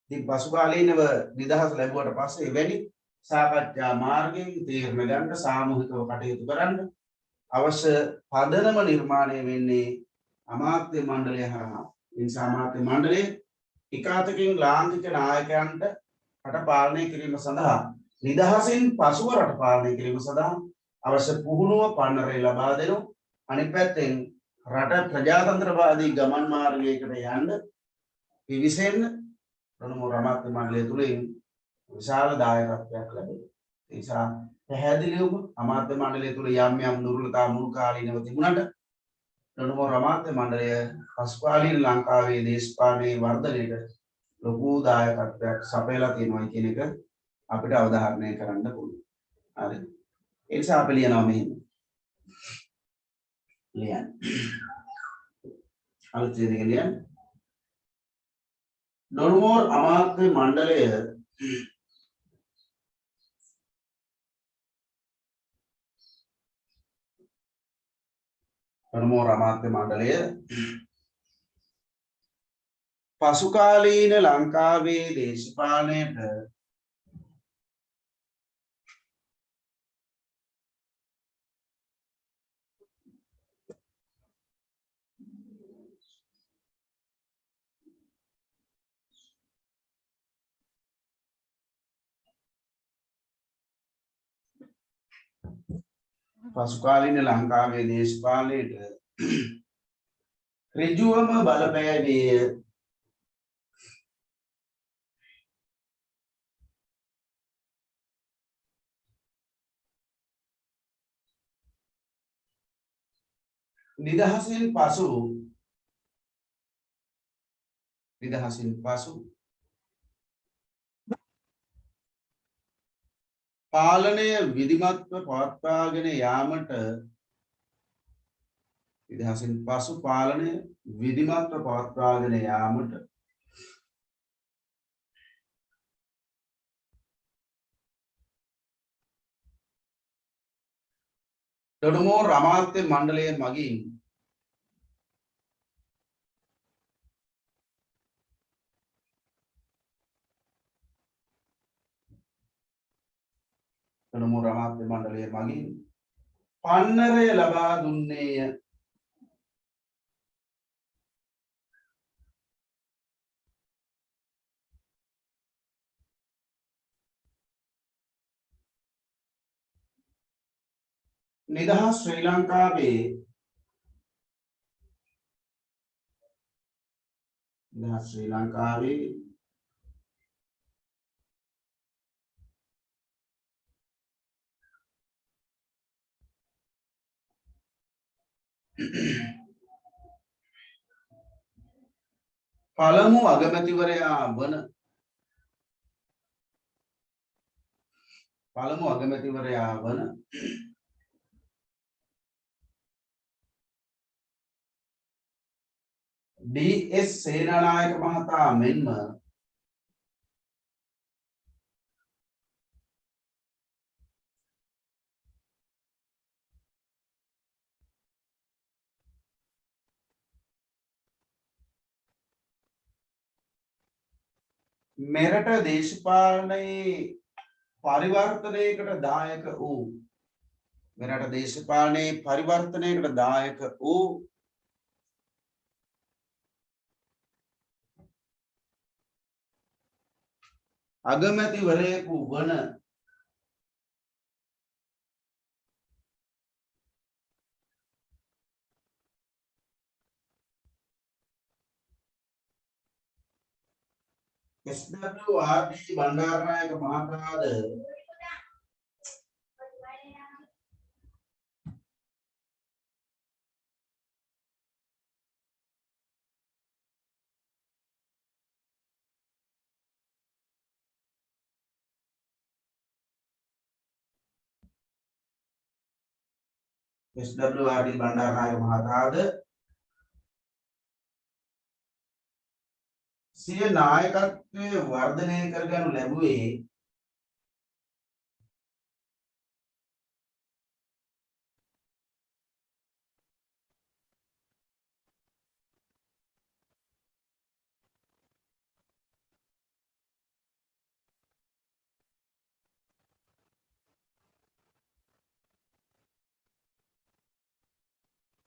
ඉතින් පසුකාලීනව නිදහස ලැබුවට පස්සේ එවැනි සාකච්ඡා මාර්ගයෙන් තීරණ ගන්න සාමූහිකව කටයුතු කරන්න අවශ්‍ය පදනම නිර්මාණය වෙන්නේ අමාත්‍ය මණ්ඩලය හරහා. ඒ නිසා අමාත්‍ය මණ්ඩලයේ එකාතකින් ලාංකික නායකයන්ට රට පාලනය කිරීම සඳහා නිදහසින් පසුව රට පාලනය කිරීම සඳහා අවශ්‍ය පුහුණුව පන්නරේ ලබා දෙනවා. අනිත් පැත්තෙන් රට ප්‍රජාතන්ත්‍රවාදී ගමන් මාර්ගයකට යන්න පිවිසෙන්න ඩොනමෝර අමාත්‍ය මණ්ඩලය තුලින් විශාල දායකත්වයක් ලැබෙනවා. ඒ නිසා පැහැදිලිවම අමාත්‍ය මණ්ඩලය තුල යම් යම් දුර්වලතා මුල් කාලීනව තිබුණාට ඩොනමෝර අමාත්‍ය මණ්ඩලය පසුකාලීන ලංකාවේ දේශපාලනයේ වර්ධනයට ලොකු දායකත්වයක් සපයලා තියෙනවා කියන එක අපිට අවධාරණය කරන්න පුළුවන්. හරි. ඒ නිසා අපි ලියනවා මෙහෙම. ලියන්න. අලුත් දේ ලියන්න. ඩොනමෝර අමාත්‍ය මණ්ඩලය ඩොනමෝර අමාත්‍ය මණ්ඩලය පසුකාලීන ලංකාවේ දේශපාලනයට ඍජුවම බලපෑවේ නිදහසින් පසු පාලනය විධිමත්ව පවත්වාගෙන යාමට නිදහසින් පසු පාලනය විධිමත්ව පවත්වාගෙන යාමට ඩොනමෝර අමාත්‍ය මණ්ඩලය මගින් ඩොනමෝර අමාත්‍ය මණ්ඩලය මගින් පන්නරය ලබා දුන්නේය. निदहस श्रीलंकाවේ निदहस श्रीलंकाවේ පළමු අගමැතිවරයා වන ඩී.එස්. සේනානායක මහතා මෙන්ම මෙරට දේශපාලනයේ පරිවර්තනයකට දායක වූ අගමැතිවරයෙකු වන එස්.ඩබ්ලිව්.ආර්.ඩී. බණ්ඩාරනායක මහතාද සිය නායකත්වය වර්ධනය කරගනු ලැබුවේ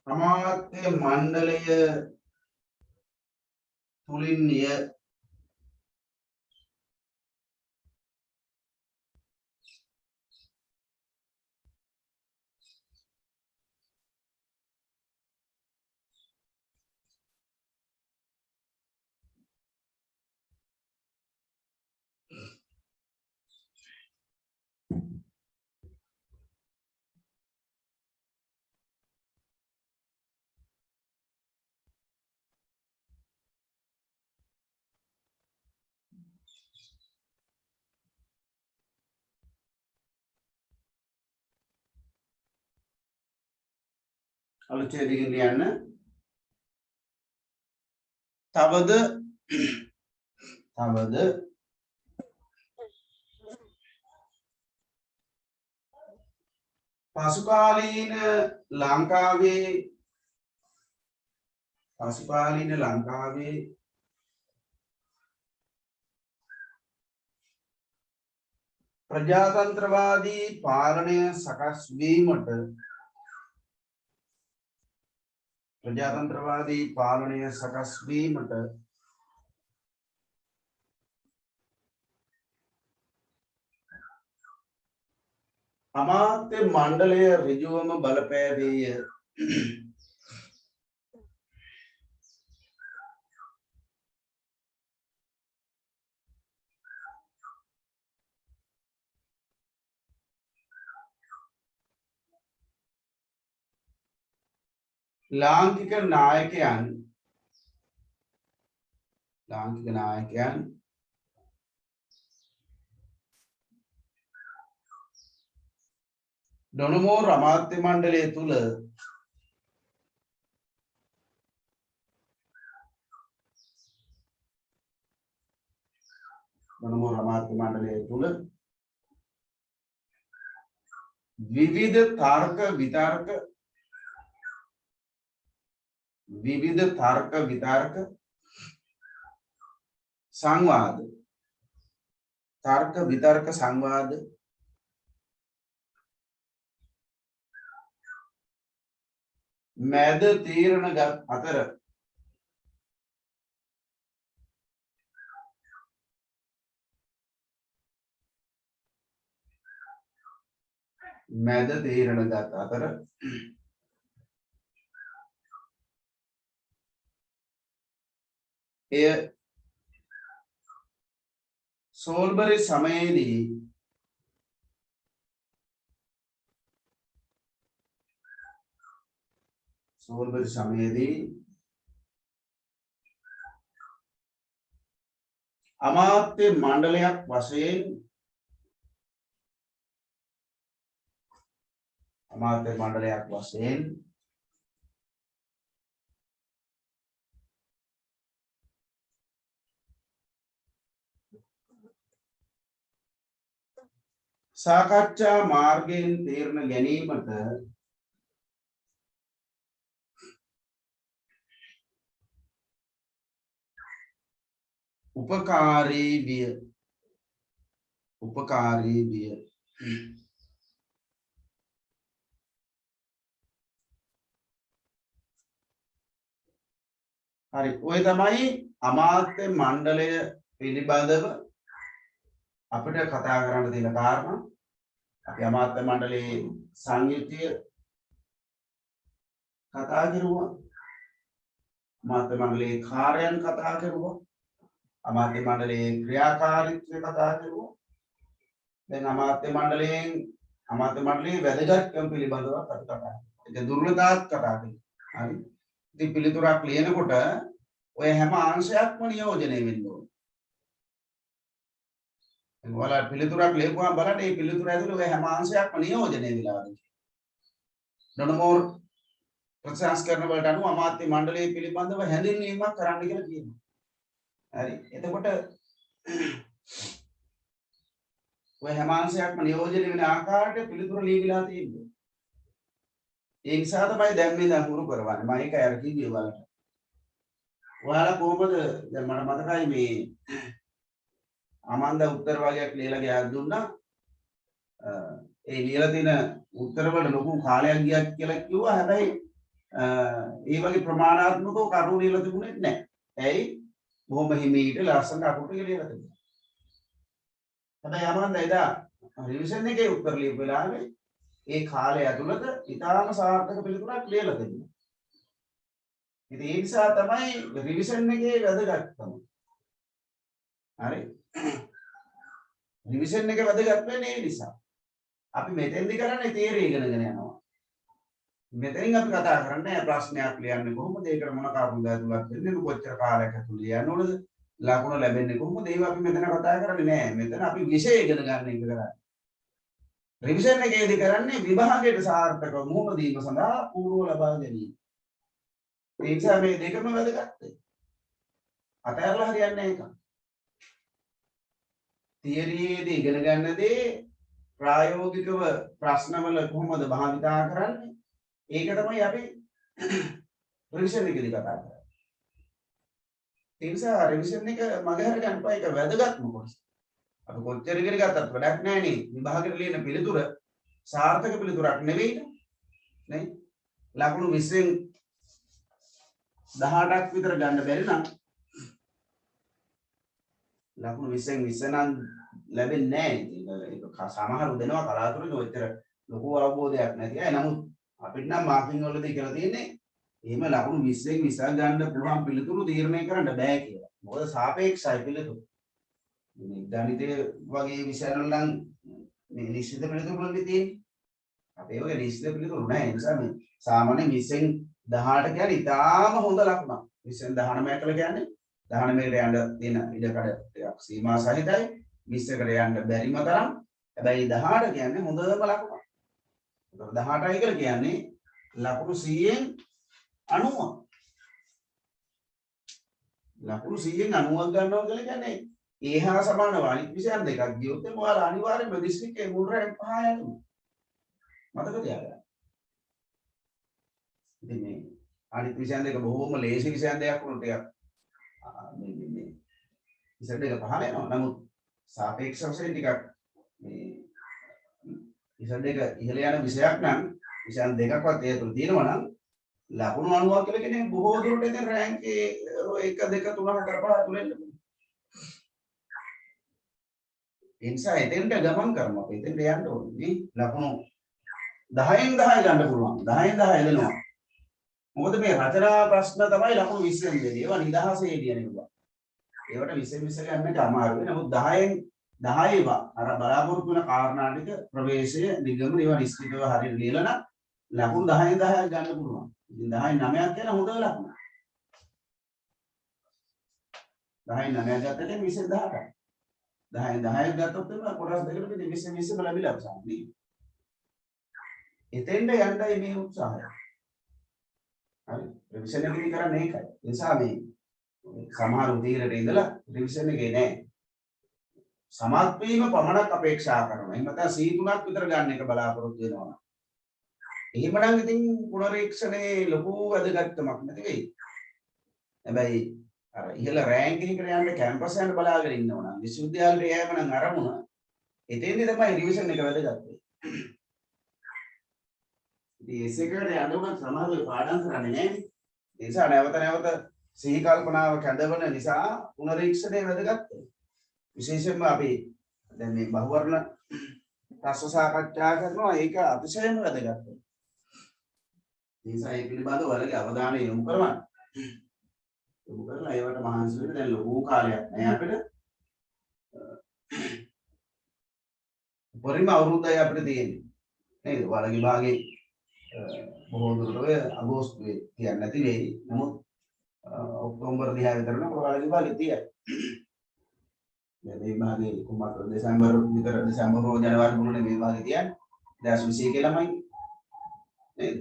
අමාත්‍ය මණ්ඩලය තුලින්ය. අලුතෙන් ලියන්න. තවද පසුකාලීන ලංකාවේ ප්‍රජාතන්ත්‍රවාදී පාලනය සකස් වීමට අමාත්‍ය මණ්ඩලය ඍජුවම බලපෑවේය. ලාංකික නායකයන් ඩොනමෝර් අමාත්‍ය මණ්ඩලය තුල විවිධ තර්ක විතර්ක සංවාද මැද තීරණ ගත් අතර මැද තීරණ ගත අතර එය සෝල්බරි සමයේදී අමාත්‍ය මණ්ඩලයක් වශයෙන් සාකච්ඡා මාර්ගයෙන් තීරණ ගැනීමට උපකාරී විය. හරි ඔය තමයි අමාත්‍ය මණ්ඩලය පිළිබඳව අපිට කතා කරන්න තියෙන කාරණා. අපි අමාත්‍ය මණ්ඩලයේ සංයුතිය කතා කරුවා. අමාත්‍ය මණ්ඩලයේ කාර්යයන් කතා කරුවා. අමාත්‍ය මණ්ඩලයේ ක්‍රියාකාරීත්වය කතා කරුවා. දැන් අමාත්‍ය මණ්ඩලයේ වැදගත්කම් පිළිබඳව අපි කතා කරනවා. ඒක දුර්වලතාවත් කතා කරනවා. හරි. ඉතින් පිළිතුරක් ලියනකොට ඔය හැම අංශයක්ම නියෝජනය වෙන්න ඕනේ. ඔයාලා පිළිතුරක් ලියපුවාම බලන්න මේ පිළිතුර ඇතුලේ ඔය හැම අංශයක්ම නියෝජනය වෙලා තියෙනවා. නොනමෝර් ප්‍රතිසංස්කරණ වලට අනුව අමාත්‍ය මණ්ඩලයේ පිළිබඳව හැඳින්වීමක් කරන්න කියලා කියනවා. හරි. එතකොට ඔය හැම අංශයක්ම නියෝජනය වෙන ආකාරයට පිළිතුර ලියවිලා තියෙනවා. ඒ නිසා තමයි දැන් මේ දහුරු කරවන්නේ. මම ඒක අර කිව්වේ ඔයාලට. ඔයාලා කොහොමද දැන් මට මතකයි මේ අමන්ද උත්තර වගේක් ලියලා ගියා දුන්නා. ඒ ලියලා තියෙන උත්තර වල ලොකු කාලයක් ගියක් කියලා කිව්වා. හැබැයි ඒ වගේ ප්‍රමාණාත්මකව කරුණු ලියලා තිබුණේ නැහැ. ඇයි? බොහොම හිමීට ලස්සන අකුරු ලියලා තිබුණා. හැබැයි අමන්ද එදා රිවිෂන් එකේ උත්තර ලියපු වෙලාවේ ඒ කාලය ඇතුළත ඉතාම සාර්ථක පිළිතුරක් ලියලා තිබුණා. ඉතින් ඒ නිසා තමයි රිවිෂන් එකේ වැදගත්කම. හරි. රිවිෂන් එක වැදගත් වෙන්නේ ඒ නිසා. අපි මෙතෙන්දි කරන්නේ තියරි ඉගෙනගෙන යනවා. මෙතනින් අපි කතා කරන්නේ ප්‍රශ්නයක් ලියන්නේ කොහොමද? ඒකට මොන කරුණු ඇතුළත් වෙන්නේ? කොච්චර කාලයක් ඇතුළත ලියන්න ඕනද? ලකුණු ලැබෙන්නේ කොහොමද? ඒවා අපි මෙතන කතා කරන්නේ නෑ. මෙතන අපි විෂය ඉගෙන ගන්න එක කරන්නේ. රිවිෂන් එකේදී කරන්නේ විභාගයට සාර්ථකව මුහුණ දීම සඳහා පූර්ව ලබා ගැනීම. ඒ නිසා මේ දෙකම වැදගත්. අතහැරලා හරියන්නේ නැහැ ඒක. තියරියේදී ඉගෙන ගන්න දේ ප්‍රායෝගිකව ප්‍රශ්නවල කොහොමද භාවිතා කරන්නේ? ඒක තමයි අපි රිවිෂන් එකේදී කතා කරන්නේ. ඒ නිසා රිවිෂන් එක මගහැර ගන්නපා ඒක වැදගත්ම කොටස. අපි කොච්චර ඉගෙන ගත්තත් වැඩක් නැහැ නේ. විභාගෙට ලියන පිළිතුර සාර්ථක පිළිතුරක් නෙවෙයි නේ. ලකුණු 20න් 18ක් විතර ගන්න බැරි නම් ලකුණු 20න් 20 නම් ලැබෙන්නේ නැහැ. ඒක සමහරව දෙනවා කලාතුරකින් ඔච්චර ලොකු අවබෝධයක් නැති අය. නමුත් අපිට නම් මාකින් වලදී කියලා තියෙන්නේ එහෙම ලකුණු 20න් 20 ගන්න පුළුවන් පිළිතුරු තීරණය කරන්න බෑ කියලා. මොකද සාපේක්ෂයි පිළිතුරු. මේ ගණිතය වගේ විෂයවල නම් මේ නිශ්චිත පිළිතුරු වලදී තියෙන්නේ. අපේ වගේ නිශ්චිත පිළිතුරු නැහැ. ඒ නිසා මේ සාමාන්‍ය 20න් 18 කියන්නේ ඉතාම හොඳ ලකුණක්. 20න් 19 කියලා කියන්නේ 19කට යන්න තියෙන ඉඩකඩ ටිකක් සීමා සහිතයි. 20කට යන්න බැරිම තරම්. හැබැයි 18 කියන්නේ හොඳම ලකුණක්. 18යි කියලා කියන්නේ ලකුණු 100න් 90. ලකුණු 100න් 90ක් ගන්නවා කියලා කියන්නේ ඒ හා සමානව අනිත් විෂයන් දෙකක් ගියොත් ඔයාලා අනිවාර්යෙන්ම දිස්ත්‍රික්කයේ මුල් රැංක් 5 යනවා. මතක තියාගන්න. ඉතින් මේ අනිත් විෂයන් දෙක බොහොම ලේසි විෂයන් දෙයක් වුණොත් ටිකක් මේ විෂය දෙක 5 යනවා. නමුත් සාපේක්ෂ වශයෙන් ටිකක් මේ විෂය දෙක ඉහළ යන විෂයක් නම් විෂයන් දෙකක්වත් ඒ තුල තියෙනවා නම් ලකුණු 90ක් කියලා කියන්නේ බොහෝ දුරට ඉතින් රැංක් 1 2 3 4 5 තුල එන්න පුළුවන්. ඒ නිසා එතෙන්ට ගමන් කරනවා. එතෙන්ට යන්න ඕනේ. ලකුණු 10න් 10 ගන්න පුළුවන්. 10න් 10 දෙනවා. මොකද මේ රචනා ප්‍රශ්න තමයි ලකුණු 20න් දෙන්නේ. ඒවා නිදහසේ ලියන ඒවා. ඒවට 20න් 20 ගන්න එක අමාරුයි. නමුත් 10න් 10 ඒවා අර බලාපොරොත්තු වෙන කාරණා ටික ප්‍රවේශය නිගමන ඒවා නිශ්චිතව හරියට ලියලා නම් ලකුණු 10න් 10ක් ගන්න පුළුවන්. ඉතින් 10න් 9ක් කියන හොඳ ලකුණ. 10න් 9ක් ගත්තට 20න් 18යි. 10න් 10ක් ගත්තොත් එන්න කොටස් දෙකකට ඉතින් 20න් 20ම ලැබිලා අවසානයේ. එතෙන්ද යන්නයි මේ උත්සාහය. හරි. රිවිෂන් එකේදී කරන්නේ ඒකයි. ඒ නිසා මේ සමහර උදේට ඉඳලා රිවිෂන් එකේ නෑ. සමත් වීම පමණක් අපේක්ෂා කරනවා. එහෙම නැත්නම් C3ක් විතර ගන්න එක බලාපොරොත්තු වෙනවා. එහෙමනම් ඉතින් පුනරීක්ෂණේ ලොකු වැදගත්කමක් නැති වෙයි. හැබැයි අර ඉහළ රෑන්ක් එකකට යන්න කැම්පස් යන බලාගෙන ඉන්නවා නම් විශ්වවිද්‍යාලයට යෑම නම් අරමුණ එතෙන්දී තමයි රිවිෂන් එක වැදගත් වෙන්නේ. ඉතින් එස් එකකට යන්න උනත් සමහරව පාඩම් කරන්නේ නැහැ. ඒ නිසා නැවත නැවත සිහි කල්පනාව කැඳවන නිසා පුනරීක්ෂණය වැදගත් වෙනවා. විශේෂයෙන්ම අපි දැන් මේ බහුවර්ණ ප්‍රශ්න සාකච්ඡා කරනවා ඒක අතිශයම වැදගත් වෙනවා. ඒ නිසා ඒ පිළිබඳව ඔයාලගේ අවධානය යොමු කරවන්න. යොමු කරලා ඒවට මහන්සි වෙන්න දැන් ලොකු කාලයක් නෑ අපිට. පරිම අවුරුද්දයි අපිට තියෙන්නේ. නේද? ඔයාලගේ භාගේ බොහෝ දුරට ඔය අගෝස්තුවේ කියන්නේ නැති වෙයි. නමුත් ඔක්තෝබර් 10 විතර නම් ඔයාලගේ භාගේ තියෙයි. මේ භාගේ කුමාර දෙසැම්බර් විතර දෙසැම්බර් හෝ ජනවාරි මුලනේ මේ භාගේ තියන්නේ. 2020 ළමයි. නේද?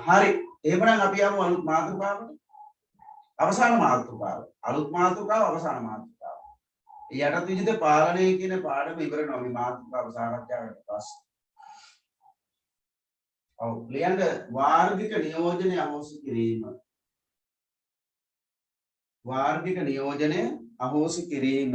හරි. එහෙමනම් අපි යමු අලුත් මාතෘකාවකට. අවසාන මාතෘකාව. අලුත් මාතෘකාව අවසාන මාතෘකාව. යටත් විජිත පාලනය කියන පාඩම ඉවර වෙනවා මේ මාතෘකාව සාකච්ඡා කරලා පස්සේ. ඔව් ලියන්න වාර්ගික නියෝජනය අහෝසි කිරීම. වාර්ගික නියෝජනය අහෝසි කිරීම.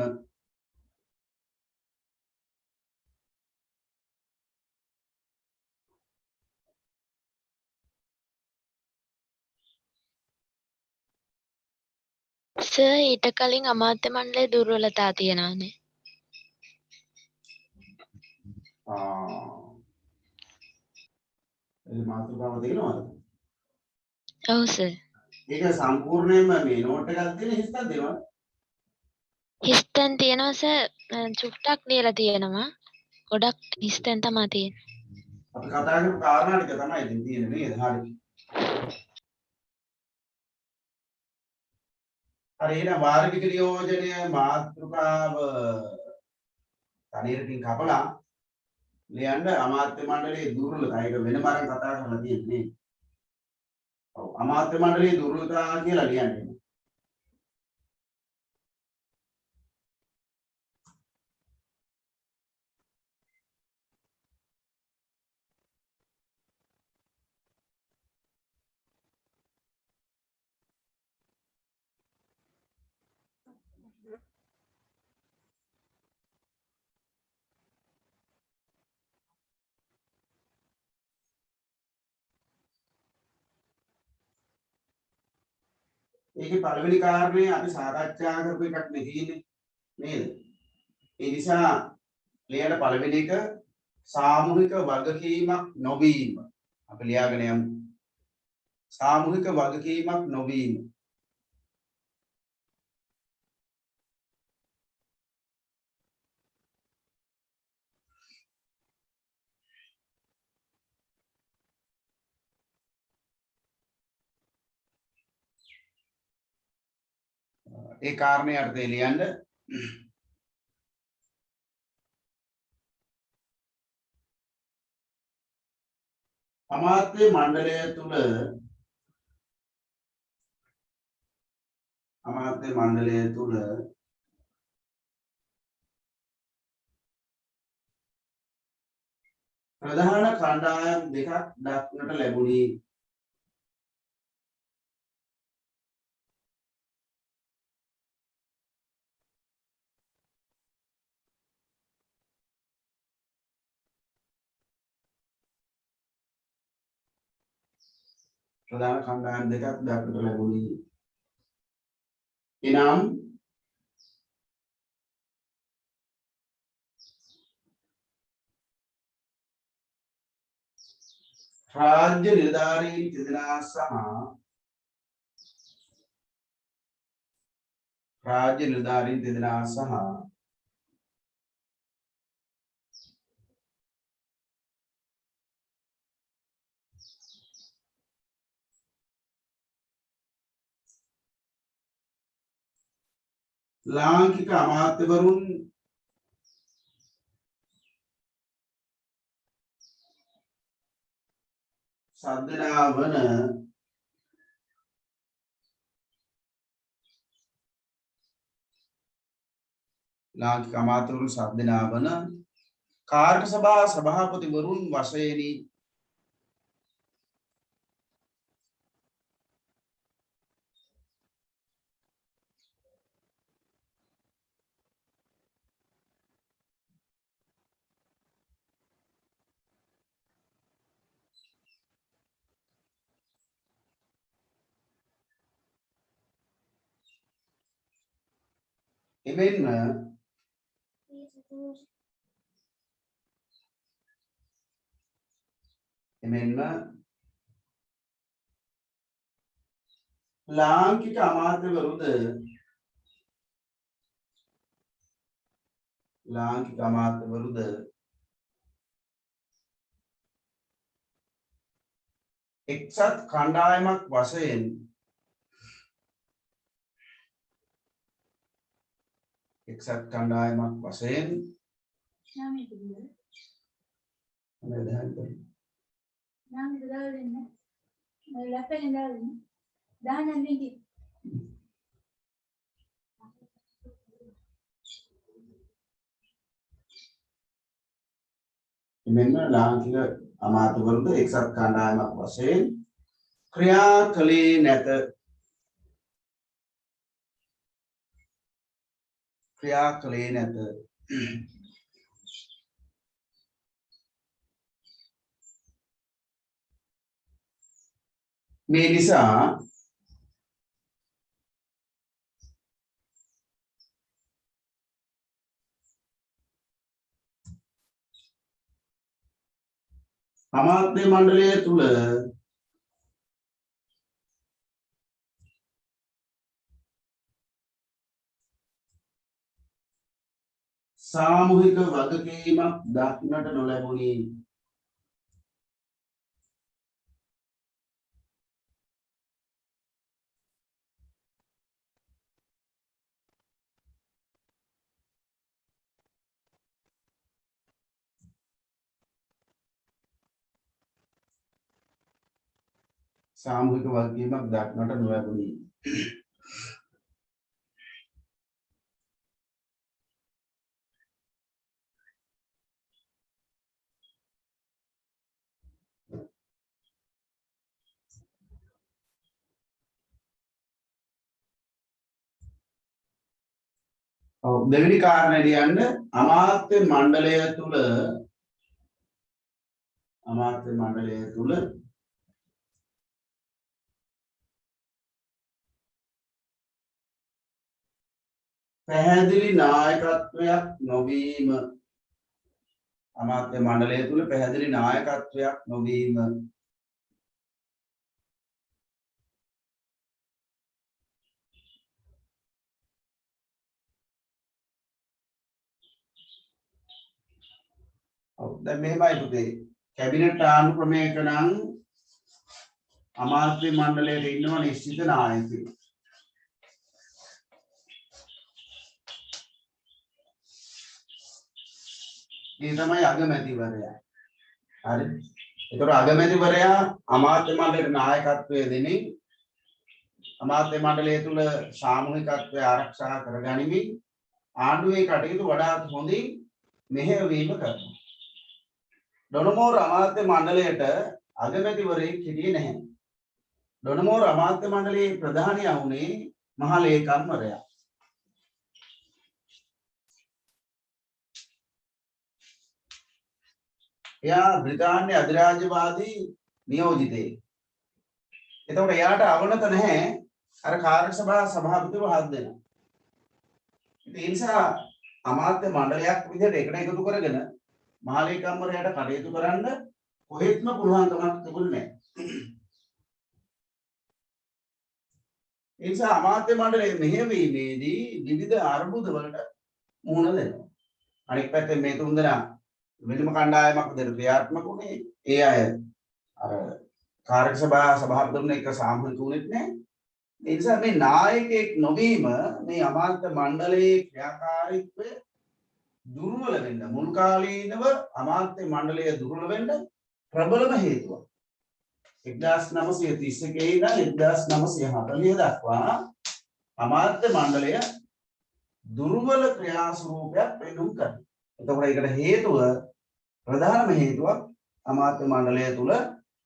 සර් ඊට කලින් අමාත්‍ය මණ්ඩලයේ දුර්වලතා තියෙනවානේ. ඒ මාතෘකාව තියෙනවද? ඔව් සර්. ඒක සම්පූර්ණයෙන්ම මේ නෝට් එකක් දෙන හිස්තක් දෙනවද? හිස්තැන් තියෙනවා සර් චුට්ටක් ලියලා තියෙනවා. ගොඩක් හිස්තැන් තමයි තියෙන්නේ. අපි කතා කරපු කාරණා ටික තමයි ඉතින් තියෙන්නේ නේද? හරි. හරි එහෙනම් වාර්ගික නියෝජනය මාතෘකාව තනියරකින් කපලා ලියන්න අමාත්‍ය මණ්ඩලයේ දුර්වලතා. ඒක වෙනම අරන් කතා කරලා තියෙන්නේ. ඔව් අමාත්‍ය මණ්ඩලයේ දුර්වලතා කියලා ලියන්නේ. ඒකේ පළවෙනි කාරණේ අපි සාකච්ඡා කරපු එකක් නේ තියෙන්නේ නේද? ඒ නිසා ලියන පළවෙනි එක සාමූහික වගකීමක් නොවීම. අපි ලියාගෙන යමු. සාමූහික වගකීමක් නොවීම. ඒ කාරණේ අර්ථය ලියන්න. අමාත්‍ය මණ්ඩලය තුල ප්‍රධාන කණ්ඩායම් දෙකක් දක්නට ලැබුණි. ප්‍රධාන කණ්ඩායම් දෙකක් දක්නට ලැබුණි. එනම් රාජ්‍ය නිලධාරීන් දෙදෙනා සහ රාජ්‍ය නිලධාරීන් දෙදෙනා සහ ලාංකික අමාත්‍යවරුන් සද්දනා වන ලාංකික අමාත්‍යවරුන් සද්දනා වන කාර්ය සභා සභාපතිවරුන් වශයෙනි එමෙන්ම ලාංකික අමාත්‍යවරුද එක්සත් කණ්ඩායමක් වශයෙන් එමෙන්ම ලාංකික අමාත්‍යවරුන්ද එක්සත් කණ්ඩායමක් වශයෙන් ක්‍රියා කළේ නැත. මේ නිසා අමාත්‍ය මණ්ඩලය තුල සාමූහික වගකීමක් දක්නට නොලැබුණි. සාමූහික වගකීමක් දක්නට නොලැබුණි. දෙවෙනි කාරණේ කියන්න අමාත්‍ය මණ්ඩලය තුල පැහැදිලි නායකත්වයක් නොවීම. අමාත්‍ය මණ්ඩලය තුල පැහැදිලි නායකත්වයක් නොවීම. දැන් මෙහෙමයි පුතේ කැබිනට් ආණ්ඩු ක්‍රමයක නම් අමාත්‍ය මණ්ඩලයේ ඉන්නව නිශ්චිත නායකයෙක්. ඒ තමයි අගමැතිවරයා. හරි. ඒතර අගමැතිවරයා අමාත්‍ය මණ්ඩලයේ නායකත්වය දෙමින් අමාත්‍ය මණ්ඩලය තුල සාමූහිකත්වය ආරක්ෂා කරගනිමින් ආණ්ඩුවේ කටයුතු වඩාත් හොඳින් මෙහෙයවීම කරනවා. ඩොනමෝර අමාත්‍ය මණ්ඩලයට අගමැතිවරයෙක් හිටියේ නැහැ. ඩොනමෝර අමාත්‍ය මණ්ඩලයේ ප්‍රධානියා වුණේ මහ ලේකම්වරයා. එයා බ්‍රිතාන්‍ය අධිරාජ්‍යවාදී නියෝජිතයෙක්. එතකොට එයාට අවනත නැහැ අර කාර්ය සභා සභාපතිව හත් දෙනා. ඒ නිසා අමාත්‍ය මණ්ඩලයක් විදිහට එකට එකතු කරගෙන මහ ලේකම්වරයාට කටයුතු කරන්න කොහෙත්ම පුළුවන්කමක් තිබුණේ නැහැ. ඒ නිසා අමාත්‍ය මණ්ඩලයේ මෙහෙයවීමේදී විවිධ අර්බුද වලට මුහුණ දෙනවා. අනෙක් පැත්තේ මේ තුන්දෙනා වෙනම කණ්ඩායමක් විදිහට ක්‍රියාත්මක වුණේ. ඒ අය අර කාර්ය සභාපතිතුමන් එක්ක සාමූහික වුණෙත් නැහැ. ඒ නිසා මේ නායකයෙක් නොවීම මේ අමාත්‍ය මණ්ඩලයේ ක්‍රියාකාරීත්වය දුර්වල වෙන්න මුල් කාලීනව අමාත්‍ය මණ්ඩලය දුර්වල වෙන්න ප්‍රබලම හේතුවක්. 1931 ඉඳන් 1940 දක්වා අමාත්‍ය මණ්ඩලය දුර්වල ක්‍රියා ස්වරූපයක් පෙන්වුම් කරනවා. එතකොට ඒකට හේතුව ප්‍රධානම හේතුවක් අමාත්‍ය මණ්ඩලය තුල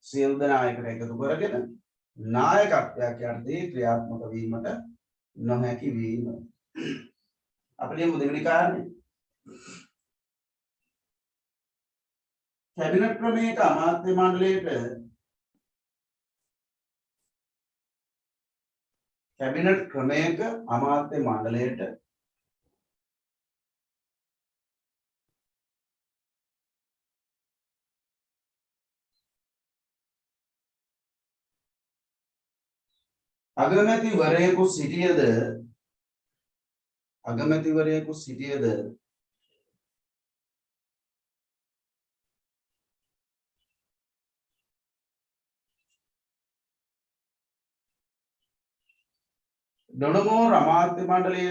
සියලු දෙනා එකට එකතු කරගෙන නායකත්වයක් යටතේ ක්‍රියාත්මක වීමට නොහැකි වීම. අපිට දෙවෙනි කාරණේ කැබිනට් ක්‍රමයක අමාත්‍ය මණ්ඩලයට අගමැතිවරයෙකු සිටියද ඩොනමෝර් අමාත්‍ය මණ්ඩලය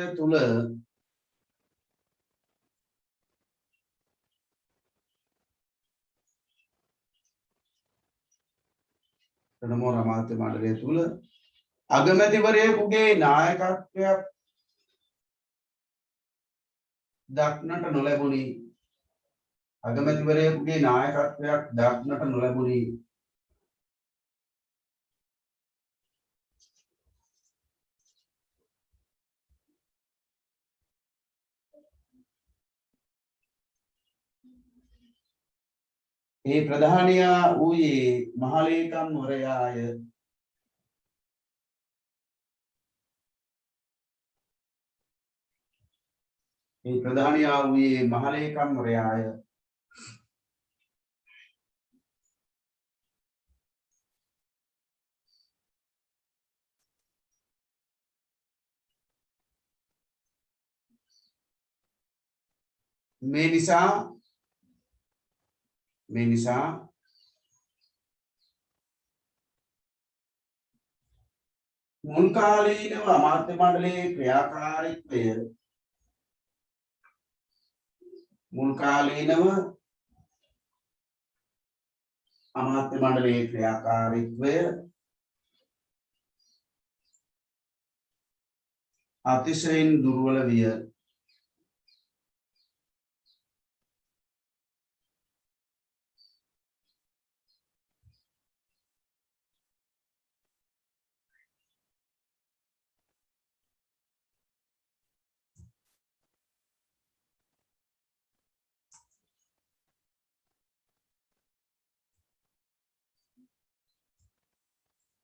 තුල අගමැතිවරයෙකුගේ නායකත්වයක් දක්නට නොලැබුණි. ඒ ප්‍රධානියා වූයේ මහලේකම්වරයාය. මේ නිසා මුල් කාලීනව අමාත්‍ය මණ්ඩලයේ ක්‍රියාකාරීත්වය අතිශයින් දුර්වල විය.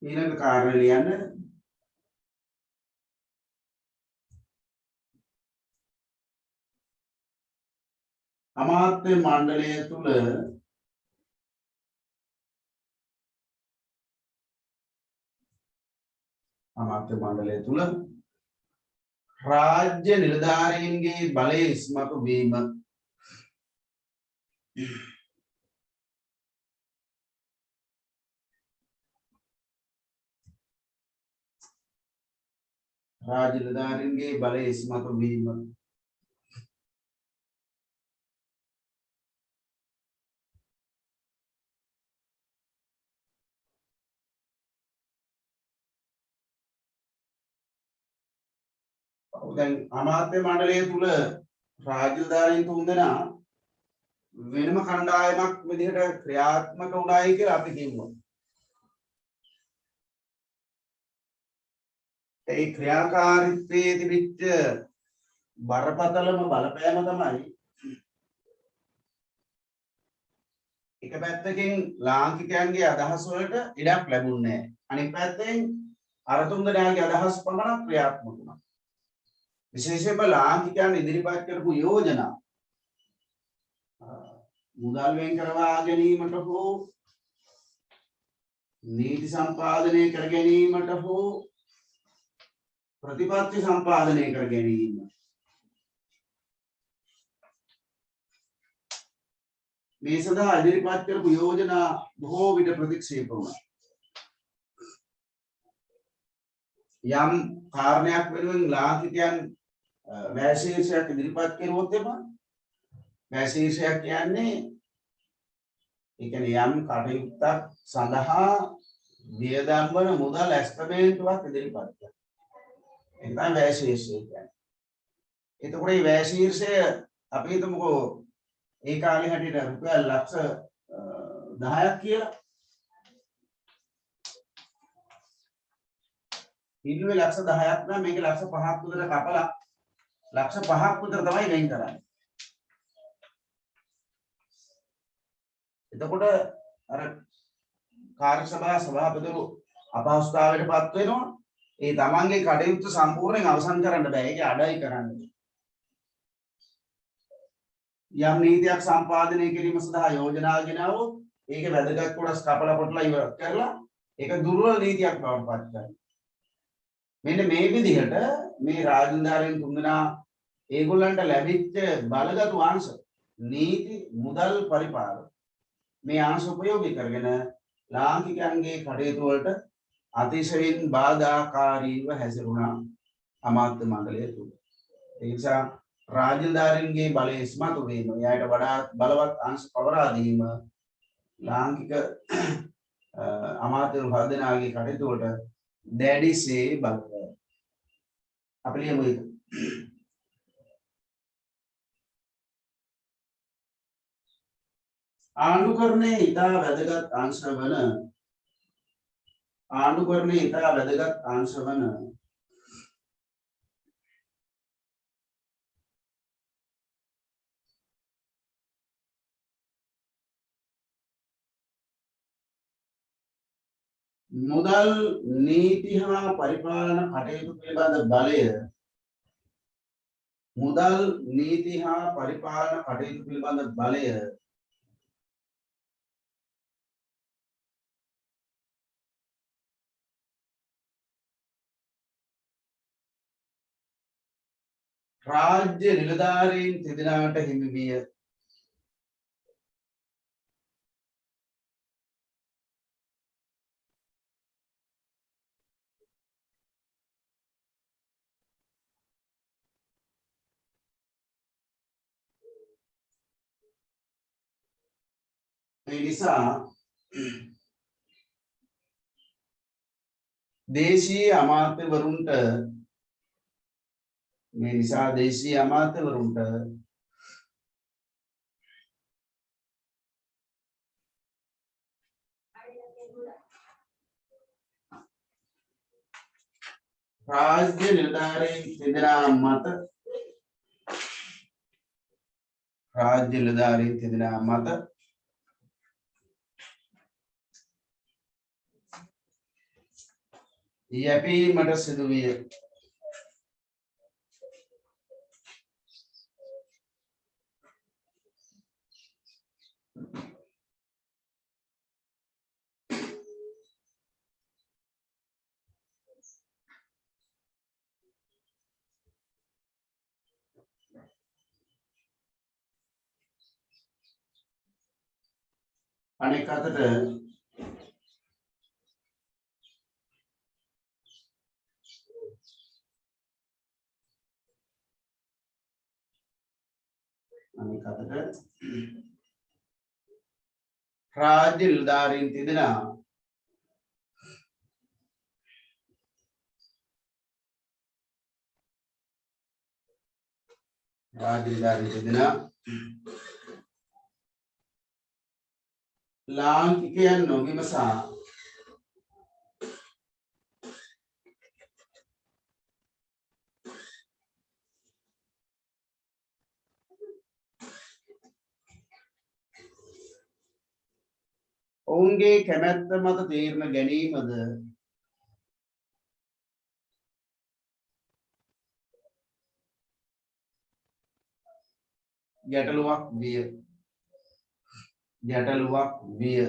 ඊළඟ කාරණේ ලියන්න. අමාත්‍ය මණ්ඩලය තුල රාජ්‍ය නිලධාරීන්ගේ බලය ඉස්මතු වීම. දැන් අමාත්‍ය මණ්ඩලය තුල රාජ්‍යධාරීන් තුන්දෙනා වෙනම කණ්ඩායමක් විදිහට ක්‍රියාත්මක වුණායි කියලා අපි කියමු. ඒ ක්‍රියාකාරීත්වයේ තිබිච්ච බරපතලම බලපෑම තමයි එක පැත්තකින් ලාංකිකයන්ගේ අදහස් වලට ඉඩක් ලැබුණේ නැහැ. අනිත් පැත්තෙන් අර තුන්දෙනාගේ අදහස් පමණක් ක්‍රියාත්මක වුණා. විශේෂයෙන්ම ලාංකිකයන් ඉදිරිපත් කරපු යෝජනා මුදල් වෙන් කරවා ගැනීමට හෝ නීති සම්පාදනය කර ගැනීමට හෝ ප්‍රතිපත්ති සම්පාදනය කර ගැනීම මේ සඳහා ඉදිරිපත් කරපු යෝජනා බොහෝ විට ප්‍රතික්ෂේප වුණා. යම් කාරණයක් වෙනුවෙන් ලාංකිකයන් වැය ශීර්ෂයක් ඉදිරිපත් කරුවොත් එම වැය ශීර්ෂයක් කියන්නේ ඒ කියන්නේ යම් කටයුත්තක් සඳහා වියදම් වන මුදල් ඇස්තමේන්තුවක් ඉදිරිපත් කරනවා. ඒක තමයි වැය ශීර්ෂය කියන්නේ. එතකොට මේ වැය ශීර්ෂය අපි හිතමුකෝ ඒ කාලේ හැටියට රුපියල් ලක්ෂ 10ක් කියලා. ඉන්නුවේ ලක්ෂ 10ක් නම් මේක ලක්ෂ 5ක් විතර කපලා ලක්ෂ 5ක් විතර තමයි වෙන් කරන්නේ. එතකොට අර කාර්ය සභාව සභාපතිවරු අපහසුතාවයටපත් වෙනවා. ඒ තමන්ගේ කටයුත්ත සම්පූර්ණයෙන් අවසන් කරන්න බෑ. ඒක අඩයි කරන්නේ. යම් නීතියක් සම්පාදනය කිරීම සඳහා යෝජනා ගෙනාවොත් ඒක වැදගත් කොටස් කපලා කොටලා ඉවර කරලා ඒක දුර්වල නීතියක් බවට පත් කරනවා. මෙන්න මේ විදිහට මේ රාජධාරීන් තුන්දෙනා ඒගොල්ලන්ට ලැබිච්ච බලගත් අංශ නීති මුදල් පරිපාලන මේ අංශ උපයෝගී කරගෙන ලාංකිකයන්ගේ කටයුතු වලට අතිශයින් බාධාකාරීව හැසිරුණා අමාත්‍ය මණ්ඩලය තුල. ඒ නිසා රාජධාරීන්ගේ බලය ඉස්මතු වීම, එයාට වඩා බලවත් අංශ පවරා දීම ලාංකික අමාත්‍ය වර්ධනාගේ කටයුතු වලට දැඩිසේ බලපෑයි. අපි ලියමු ඒක. ආණ්ඩුකරණයේ ඉතා වැදගත් අංශ වන මුදල් නීති හා පරිපාලන කටයුතු පිළිබඳ බලය රාජ්‍ය නිලධාරීන් තිදෙනාට හිමි විය. මේ නිසා දේශීය අමාත්‍යවරුන්ට රාජ්‍ය නිලධාරීන් තිදෙනා මත යැපීමට සිදුවිය. අනෙක් අතට රාජ්‍ය නිලධාරීන් තිදෙනා ලාංකිකයන් නොවිමසා ඔවුන්ගේ කැමැත්ත මත තීරණ ගැනීමද ගැටලුවක් විය. ගැටලුවක් විය.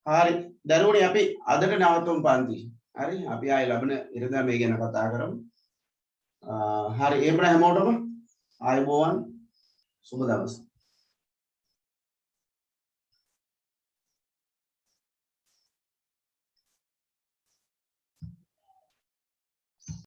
හරි දරුවනේ අපි අදට නවතුම් පන්ති. හරි අපි ආයෙ ලබන ඉරිදා මේ ගැන කතා කරමු. හරි එහෙනම් හැමෝටම ආයුබෝවන් සුබ දවසක්.